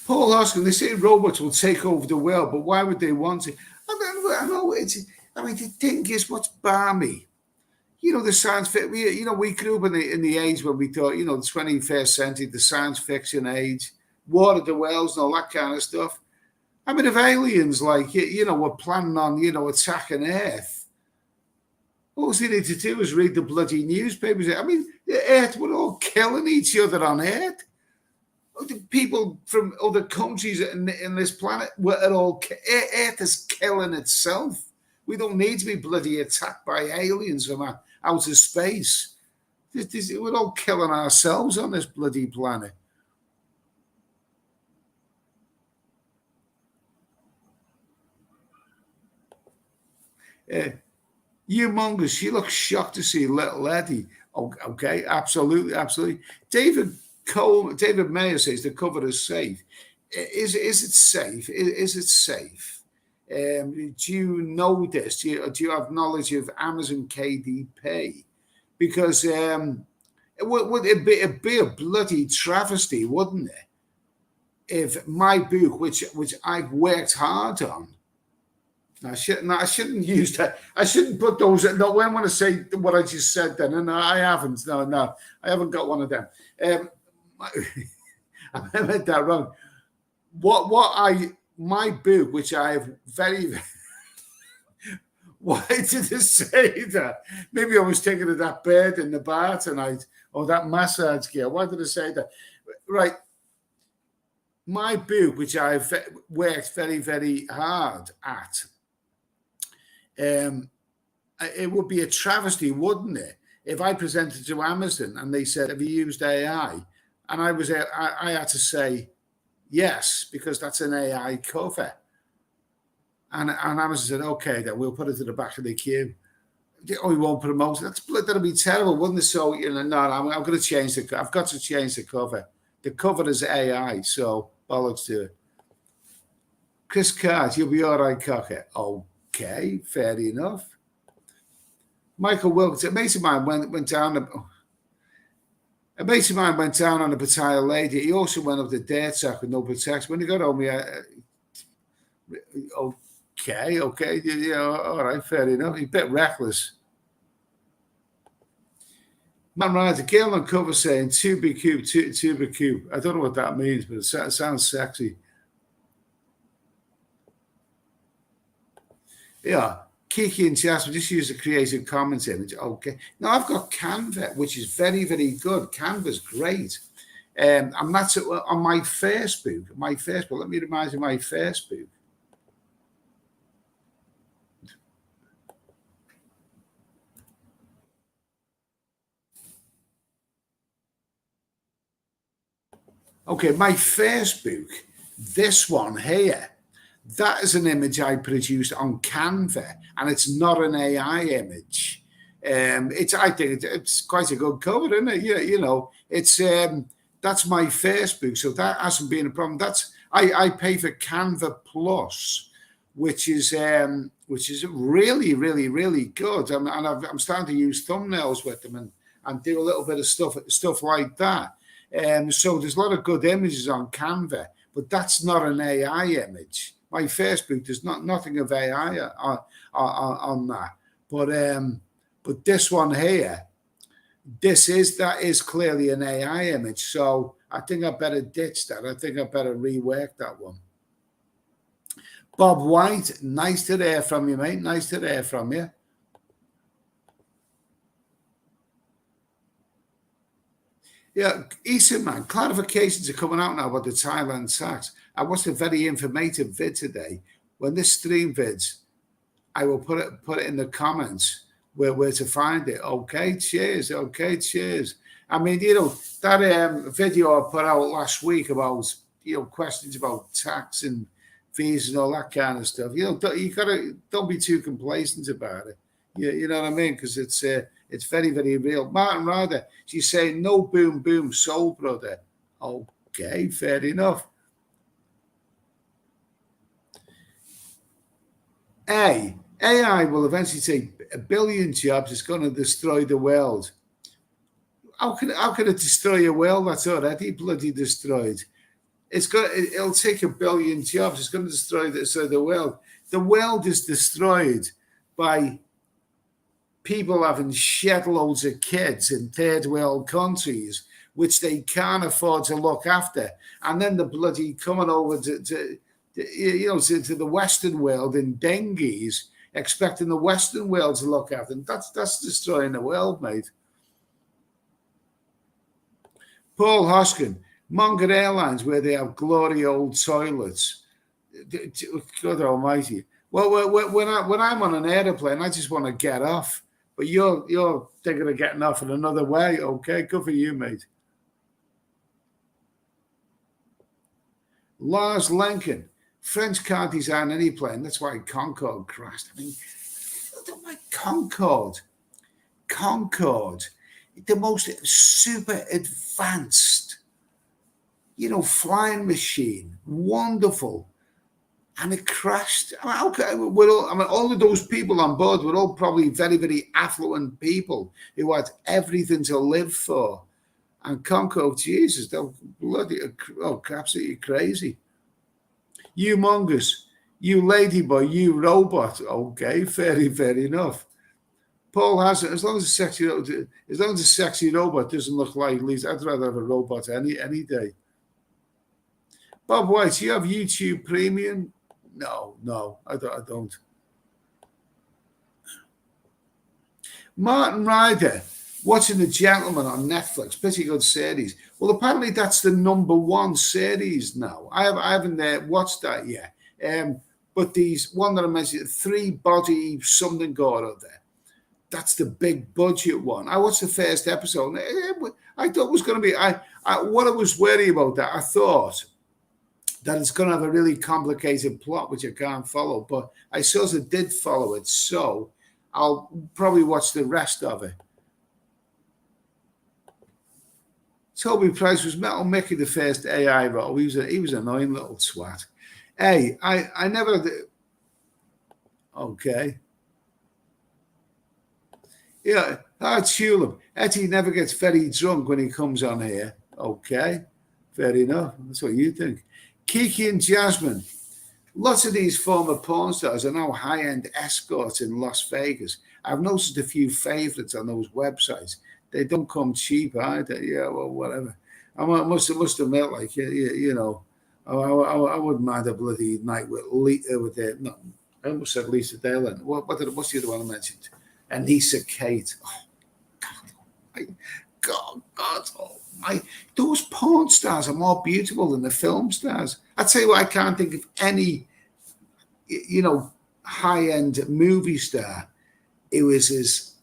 Paul Hoskin, they say robots will take over the world, but why would they want to? I know the thing is, what's balmy? The science fiction. We grew up in the age when we thought, the 21st century, the science fiction age, War of the Worlds, and all that kind of stuff. I mean, if aliens were planning on, attacking Earth, all they need to do is read the bloody newspapers. I mean, the Earth, we're all killing each other on Earth. The people from other countries in this planet are all. Earth is killing itself. We don't need to be bloody attacked by aliens from outer space. We're all killing ourselves on this bloody planet. Humongous. She looks shocked to see little Eddie. Okay, absolutely. David Mayer says the cover is safe. Is it safe? Is it safe? Do you know this? Do you have knowledge of Amazon KDP? Because it'd be a bloody travesty, wouldn't it? If my book, which I've worked hard on, I shouldn't use that. I shouldn't put those. No, when I want to say what I just said, then, and I haven't. No, I haven't got one of them. I meant that wrong. My book, which I have very. Why did I say that? Maybe I was thinking of that bed in the bar tonight, or that massage gear. Why did I say that? Right. My book, which I've worked very, very hard at, it would be a travesty, wouldn't it, if I presented to Amazon and they said, "Have you used AI?" And I had to say yes, because that's an AI cover. And Amazon said, "Okay, then we'll put it to the back of the queue." Oh, we won't promote it. That'd be terrible, wouldn't it? So no, I'm going to change the. I've got to change the cover. The cover is AI, so bollocks to it. Chris Card, you'll be all right, Cocker. Okay, fair enough. Michael Wilkes, a mate of mine went down. A mate of mine went down on a Pattaya lady. He also went up the dirt track with no protection. When he got home, okay, yeah, all right, fair enough. He's a bit reckless. Man, right, the girl on cover saying "2BQ." I don't know what that means, but it sounds sexy. Yeah, Kiki and Jasper just use a Creative Commons image. Okay, now I've got Canva, which is very, very good. Canva's great. I'm not on my Facebook. Let me remind you, my Facebook. Okay, my Facebook, this one here, that is an image I produced on Canva, and it's not an AI image. I think it's quite a good cover, isn't it? Yeah, it's that's my Facebook, so that hasn't been a problem. I pay for Canva Plus, which is really, really, really good. And I'm starting to use thumbnails with them and do a little bit of stuff like that. So there's a lot of good images on Canva, but that's not an AI image. My Facebook, there's nothing of AI on that. But this one here, that is clearly an AI image. So I think I better ditch that. I think I better rework that one. Bob White, nice to hear from you, mate. Nice to hear from you. Yeah, Eastern man, clarifications are coming out now about the Thailand tax. I watched a very informative vid today. When this stream vids, I will put it in the comments where to find it. Okay, cheers. Okay, cheers. I mean, that video I put out last week about questions about tax and fees and all that kind of stuff. Don't be too complacent about it. You know what I mean? Because it's very, very real. Martin Ryder, she's saying no boom boom soul brother. Okay, fair enough. AI will eventually take 1 billion jobs. It's going to destroy the world. How can it destroy a world that's already bloody destroyed? It'll take 1 billion jobs. It's going to destroy the world. The world is destroyed by people having shed loads of kids in third world countries, which they can't afford to look after, and then the bloody coming over to the Western world in dinghies, expecting the Western world to look after them. That's destroying the world, mate. Paul Hoskin, Munger Airlines, where they have glory old toilets. God almighty. Well, when I'm on an airplane, I just want to get off. But you're thinking of getting off in another way. Okay, good for you, mate. Lars Lenken, French can't design any plane. That's why Concorde crashed. I mean, look at my Concorde, the most super advanced, flying machine, wonderful. And it crashed. All of those people on board were all probably very, very affluent people who had everything to live for. And Concorde, Jesus, they're bloody, absolutely crazy. Humongous. You ladyboy, you robot. Okay, fair enough. Paul has it. As long as a sexy robot doesn't look like Lisa, I'd rather have a robot any day. Bob White, you have YouTube Premium? No, I don't. Martin Ryder, watching The Gentleman on Netflix, pretty good series. Well, apparently that's the #1 series now. I haven't watched that yet. But these one that I mentioned, 3-body something god out there. That's the big budget one. I watched the first episode. I thought it was going to be. What I was worried about that I thought that it's going to have a really complicated plot which I can't follow, but I sort of did follow it. So I'll probably watch the rest of it. Toby Price, was Metal Mickey the first AI role? He was an annoying little twat. Hey, I never. Okay. Yeah, Tulip. Etty never gets very drunk when he comes on here. Okay, fair enough. That's what you think. Kiki and Jasmine. Lots of these former porn stars are now high-end escorts in Las Vegas. I've noticed a few favorites on those websites. They don't come cheap either. Yeah, well, whatever. I must admit, like, you know, I wouldn't mind a bloody night with no, I almost said Lisa Dale. What's the other one I mentioned? Anissa Kate. Oh, God, oh my. Those porn stars are more beautiful than the film stars. I'd say I can't think of any, you know, high-end movie star who is as,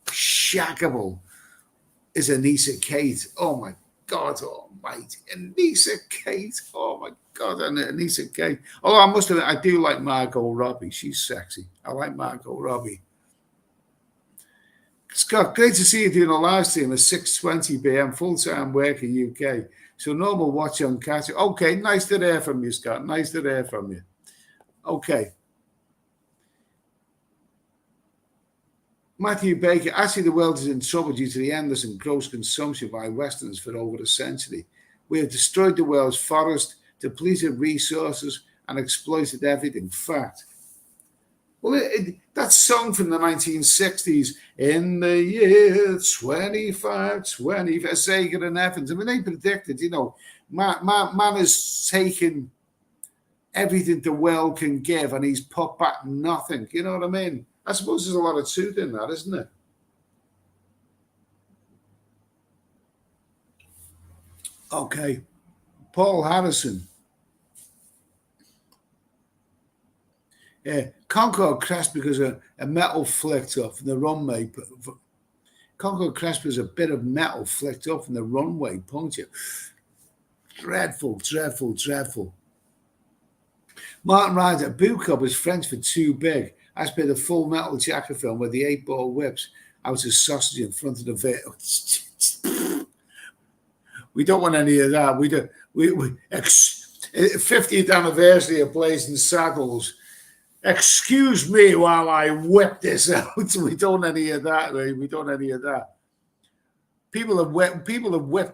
shaggable as Anissa Kate. Oh, my God almighty. Anissa Kate. Oh, my God. And Anissa Kate. Oh, I must admit, I do like Margot Robbie. She's sexy. I like Margot Robbie. Scott, great to see you doing a live stream at 6:20 p.m. full-time work in UK. So normal watch on catch. Okay, nice to hear from you, Scott. Nice to hear from you. Okay. Matthew Baker, actually the world is in trouble due to the endless and gross consumption by Westerners for over a century. We have destroyed the world's forest, depleted resources, and exploited everything. Fact. Well, that song from the 1960s, in the year 2520, for Sagan and Evans, I mean, they predicted, you know, man has taken everything the world can give and he's put back nothing. You know what I mean? I suppose there's a lot of truth in that, isn't it? Okay. Paul Harrison. Concord crashed because a metal flicked off from the runway. Concord crashed because a bit of metal flicked off from the runway puncture. Dreadful. Martin Ryder, boot cup is French for too big, as per the Full Metal Jacket film where the 8-ball whips out his sausage in front of the vehicle. We don't want any of that. 50th anniversary of Blazing Saddles. Excuse me while I whip this out. We don't any of that, right? We don't any of that. People have whipped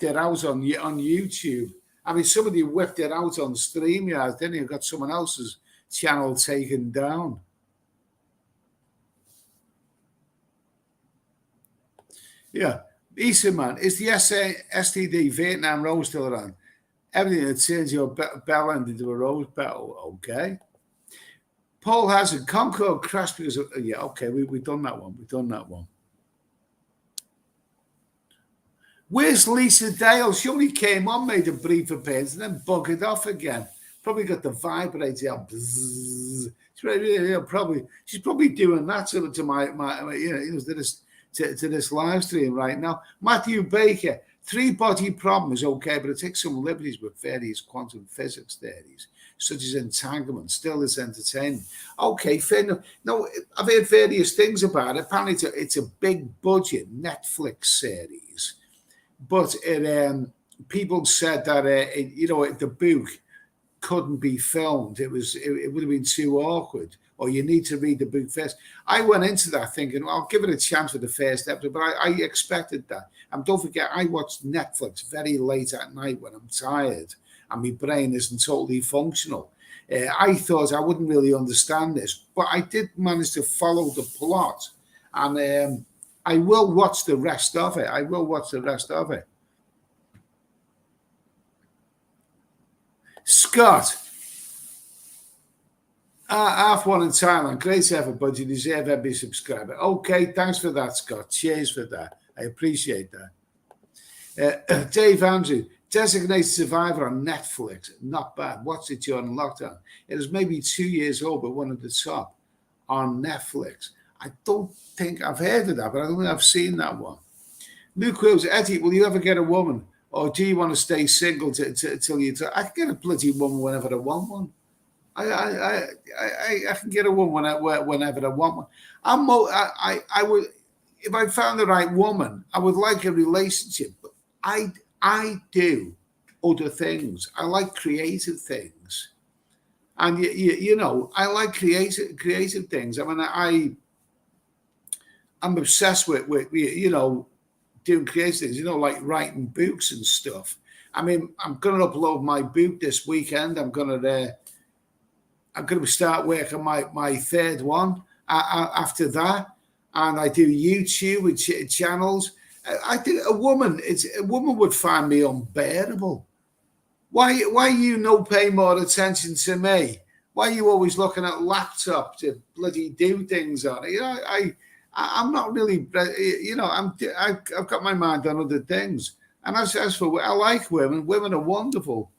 it out on YouTube. I mean, somebody whipped it out on StreamYard, then you got someone else's channel taken down. Yeah. Eastern man, is the STD Vietnam rose still around? Everything that turns your bell end into a rose petal. Okay. Paul Hazard, Concorde crashed because of, yeah, okay, we've done that one. Where's Lisa Dale? She only came on, made a brief appearance, and then buggered off again. Probably got the vibrator out. She's probably doing that to my to this live stream right now. Matthew Baker, 3-body problem is okay, but it takes some liberties with various quantum physics theories, such as entanglement. Still, it's entertaining. Okay, fair enough. No, I've heard various things about it. Apparently, it's a big budget Netflix series, but people said that the book couldn't be filmed. It would have been too awkward, or you need to read the book first. I went into that thinking, well, I'll give it a chance for the first episode, but I expected that. And don't forget, I watched Netflix very late at night when I'm tired and my brain isn't totally functional. I thought I wouldn't really understand this, but I did manage to follow the plot, and I will watch the rest of it. I will watch the rest of it. Scott, half one in Thailand. Great effort, but you deserve every subscriber. Okay, thanks for that, Scott. Cheers for that. I appreciate that. Dave Andrew, Designated Survivor on Netflix. Not bad. Watched it during lockdown. It was maybe 2 years old, but one of the top on Netflix. I don't think I've heard of that, but I don't think I've seen that one. Luke Wills, Eddie, will you ever get a woman? Or do you want to stay single till you... I can get a bloody woman whenever I want one. I can get a woman whenever I want one. I would, if I found the right woman, I would like a relationship. But I do other things. I like creative things, and you know, I like creative things. I mean, I'm obsessed with you know, doing creative things. You know, like writing books and stuff. I mean, I'm going to upload my book this weekend. I'm going to start working my third one after that, and I do YouTube with channels. I think a woman would find me unbearable. Why you no pay more attention to me? Why are you always looking at laptops to bloody do things on it? You know, I'm not really, you know, I've got my mind on other things. And as for, I like women. Women are wonderful,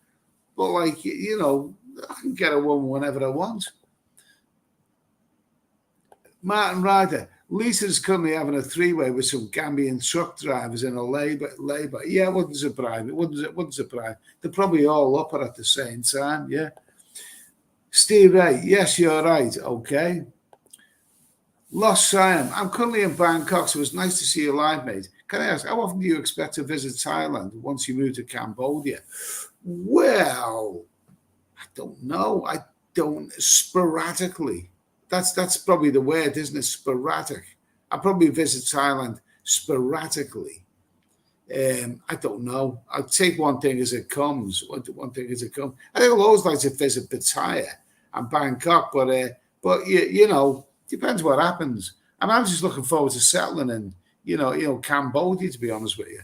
but like, you know, I can get a woman whenever I want. Martin Ryder, Lisa's currently having a three-way with some Gambian truck drivers in a Labour. Yeah, it wouldn't surprise me. Wouldn't surprise. They're probably all up at the same time. Yeah. Steve Ray, yes, you're right. Okay. Lost Siam, I'm currently in Bangkok, so it's nice to see you live, mate. Can I ask, how often do you expect to visit Thailand once you move to Cambodia? Well, I don't know. I don't, sporadically. That's probably the word, isn't it? Sporadic. I probably visit Thailand sporadically. I don't know. I'll take one thing as it comes. One thing as it comes. I think I'll always like to visit Pattaya and Bangkok, but you know, depends what happens. I mean, I'm just looking forward to settling in, you know, Cambodia, to be honest with you.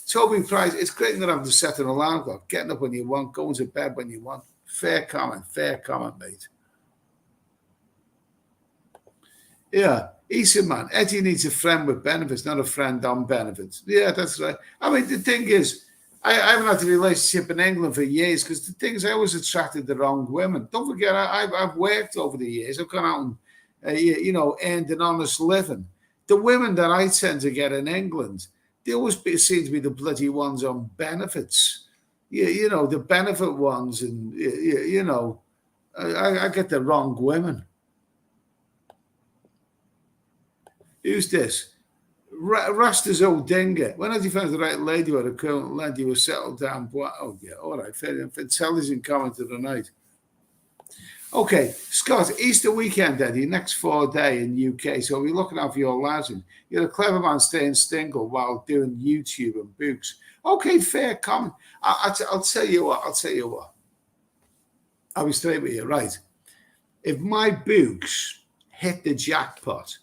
Toby Price, it's great not having to set an alarm clock, getting up when you want, going to bed when you want. Fair comment, mate. Yeah, Eason man, Eddie needs a friend with benefits, not a friend on benefits. Yeah, that's right. I mean, the thing is, I haven't had a relationship in England for years because the thing is, I always attracted the wrong women. Don't forget, I've worked over the years. I've gone out and, you know, earned an honest living. The women that I tend to get in England, they always seem to be the bloody ones on benefits. You know, the benefit ones, and, you know, I get the wrong women. Who's this? Rasta's old dinger. When had you found the right lady or the current lad you were settled down? Oh, yeah, all right, fair enough. Intelligent comment of the night. Okay, Scott, Easter weekend, Eddie, next 4 days in UK. So we're looking out for your legend. You're a clever man staying single while doing YouTube and books. Okay, fair comment. I'll tell you what. I'll be straight with you, right? If my books hit the jackpot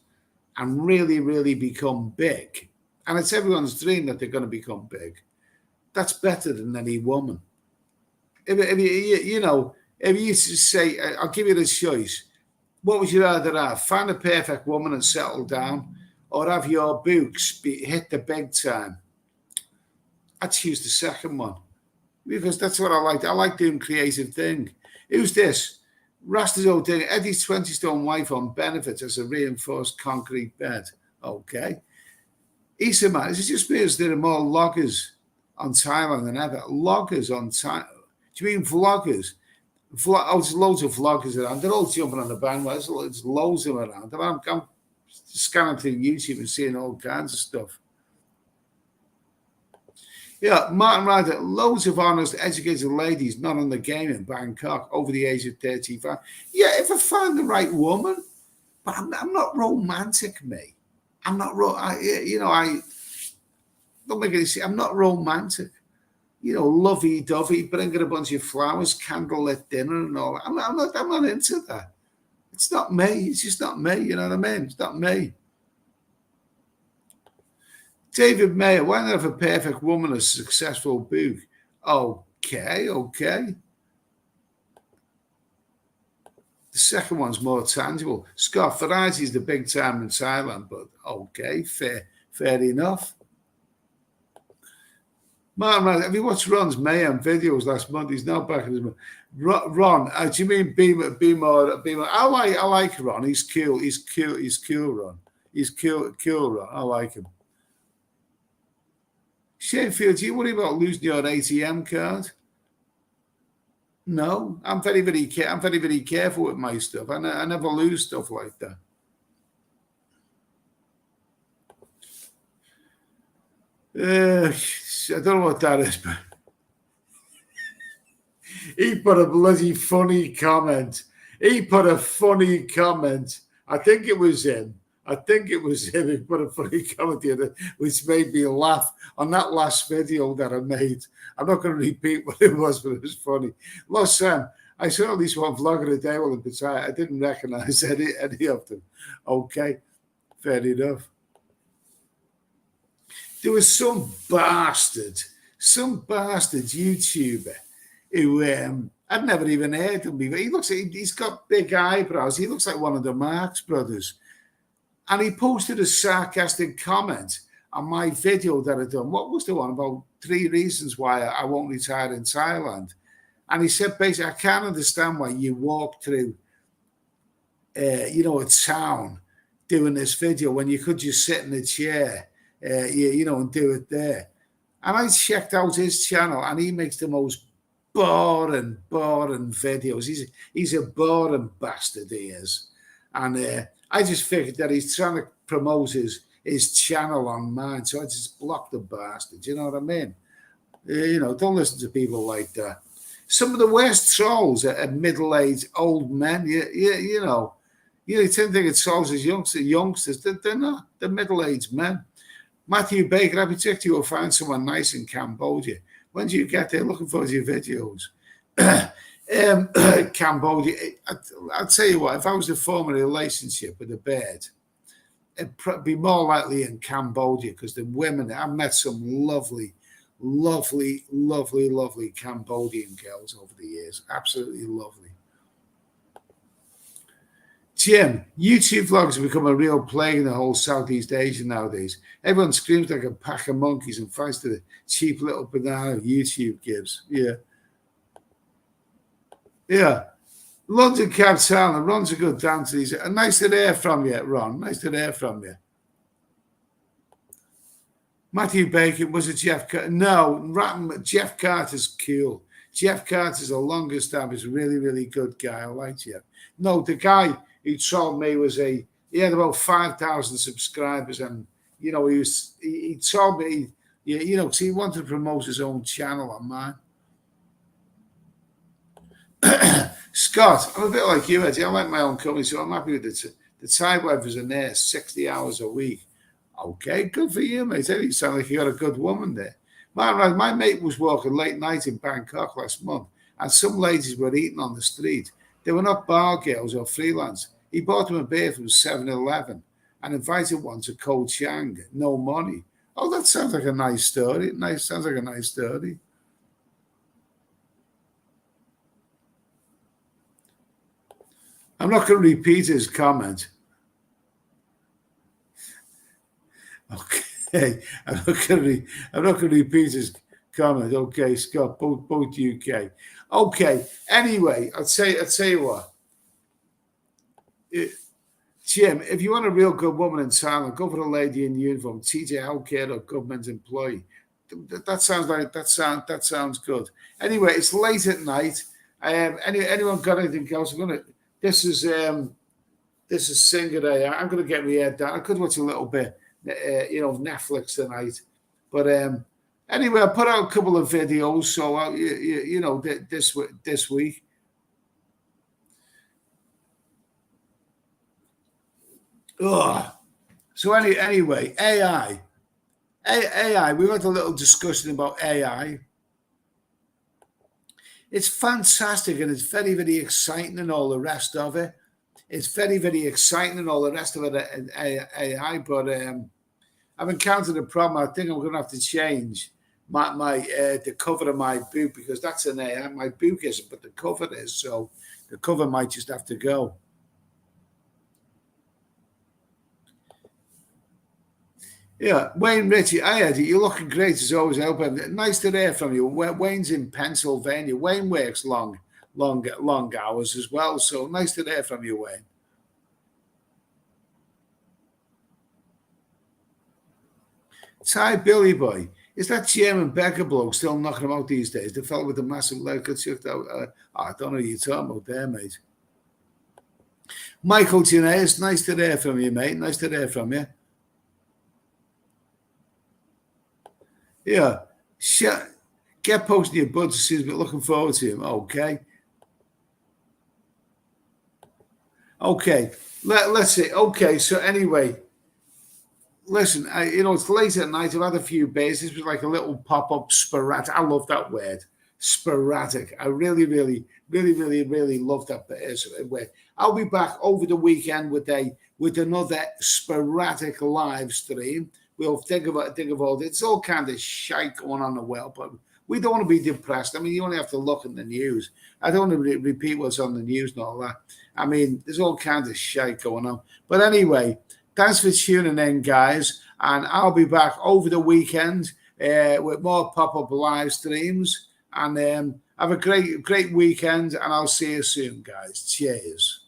and really, really become big, and it's everyone's dream that they're going to become big, that's better than any woman. If you say, I'll give you the choice, what would you rather have? Find a perfect woman and settle down, or have your books hit the big time? I'd choose the second one, because that's what I like. I like doing creative things. Who's this? Rasta's old thing. Eddie's 20-stone wife on benefits as a reinforced concrete bed. Okay. Issa, man, is it just because there are more loggers on Thailand than ever? Loggers on Thailand? Do you mean vloggers? There's loads of vloggers around. They're all jumping on the bandwagon. There's loads of them around. I'm scanning through YouTube and seeing all kinds of stuff. Yeah, Martin Ryder, loads of honest, educated ladies not on the game in Bangkok over the age of 35. Yeah, if I find the right woman, but I'm not romantic, mate. I'm not, I don't make any sense. I'm not romantic. lovey-dovey, bringing a bunch of flowers, candlelit dinner and all that. I'm not into that. It's not me. It's just not me. You know what I mean? It's not me. David Mayer, why not have a perfect woman, a successful book? Okay. The second one's more tangible. Scott, variety's the big time in Thailand, but okay, fair enough. Martin, have you watched Ron's Mayhem videos last month? He's now back in his... Ron, do you mean be more? I like Ron. He's cool, Ron. He's cool, Ron. I like him. Sheffield, do you worry about losing your ATM card? No, I'm very careful with my stuff. I never lose stuff like that. I don't know what that is, but he put a bloody funny comment. I think it was him. He put a funny comment here, which made me laugh on that last video that I made. I'm not going to repeat what it was, but it was funny. Look, Sam, I saw at least one vlogger a day while in Pattaya. I didn't recognize any of them. Okay, fair enough. There was some bastard YouTuber who I'd never even heard of him. He's got big eyebrows. He looks like one of the Marx brothers. And he posted a sarcastic comment on my video that I'd done. What was the one? About 3 reasons why I won't retire in Thailand. And he said, basically, I can't understand why you walk through, a town doing this video when you could just sit in a chair, and do it there. And I checked out his channel, and he makes the most boring videos. He's a boring bastard, he is. And I just figured that he's trying to promote his channel on mine, so I just blocked the bastard. You know what I mean? Don't listen to people like that. Some of the worst trolls are middle-aged old men. You tend to think of trolls as youngsters. They're not. They're middle-aged men. Matthew Baker, I'd predict you will find someone nice in Cambodia. When do you get there? Looking forward to your videos. Cambodia, I'll tell you what, if I was to form a relationship with a bird, it'd be more likely in Cambodia, because the women, I've met some lovely Cambodian girls over the years. Absolutely lovely. Jim, YouTube vlogs have become a real plague in the whole Southeast Asia nowadays. Everyone screams like a pack of monkeys and fights to the cheap little banana YouTube gives. Yeah. London Cab Talent. Ron's a good dancer. He's nice to hear from you, Ron. Nice to hear from you. Matthew Bacon, was it Jeff Carter? No, Jeff Carter's cool. Jeff Carter's a long established, really, really good guy. I like Jeff. No, the guy who told me he had about 5,000 subscribers, and he told me, because he wanted to promote his own channel on mine. Scott, I'm a bit like you, Eddie. I like my own company, so I'm happy with it. The Thai weather's in there, 60 hours a week. Okay, good for you, mate. You sound like you got a good woman there. My mate was working late night in Bangkok last month, and some ladies were eating on the street. They were not bar girls or freelance. He bought them a beer from 7-Eleven and invited one to Koh Chang. No money. Oh, that sounds like a nice story. Sounds like a nice story. I'm not going to repeat his comment. Okay, I'm not going to repeat his comment. Okay, Scott, both UK. Okay. Anyway, I'll tell you what. Jim, if you want a real good woman in Thailand, go for a lady in uniform, TJ healthcare or government employee. That sounds good. Anyway, it's late at night. Anyone got anything else? This is Singer Day. I'm going to get my head down. I could watch a little bit, Netflix tonight. But anyway, I put out a couple of videos. So this week. Ugh. So anyway, AI. We had a little discussion about AI. It's fantastic and it's very, very exciting and all the rest of it. It's very, very exciting and all the rest of it AI, but I've encountered a problem. I think I'm going to have to change the cover of my book, because that's an AI. My book isn't, but the cover is, so the cover might just have to go. Yeah, Wayne Ritchie, hi Eddie, you're looking great as always. Nice to hear from you. Wayne's in Pennsylvania. Wayne works long hours as well, so nice to hear from you, Wayne. Ty Billy Boy, is that German Becker bloke still knocking him out these days? The fellow with the massive leg got chucked out. I don't know what you're talking about there, mate. Michael Gineas, nice to hear from you, mate. Nice to hear from you. Yeah, get posting your buds as soon as we're looking forward to him. Okay. Okay. Let's see. Okay. So anyway, listen, it's late at night. I've had a few beers. This was like a little pop-up sporadic. I love that word, sporadic. I really, really, really, really, really love that word. I'll be back over the weekend with another sporadic live stream. We'll think about it. It's all kind of shite going on in the world, but we don't want to be depressed. I mean, you only have to look in the news. I don't want to repeat what's on the news and all that. I mean, there's all kinds of shite going on. But anyway, thanks for tuning in, guys. And I'll be back over the weekend with more pop-up live streams. And have a great weekend. And I'll see you soon, guys. Cheers.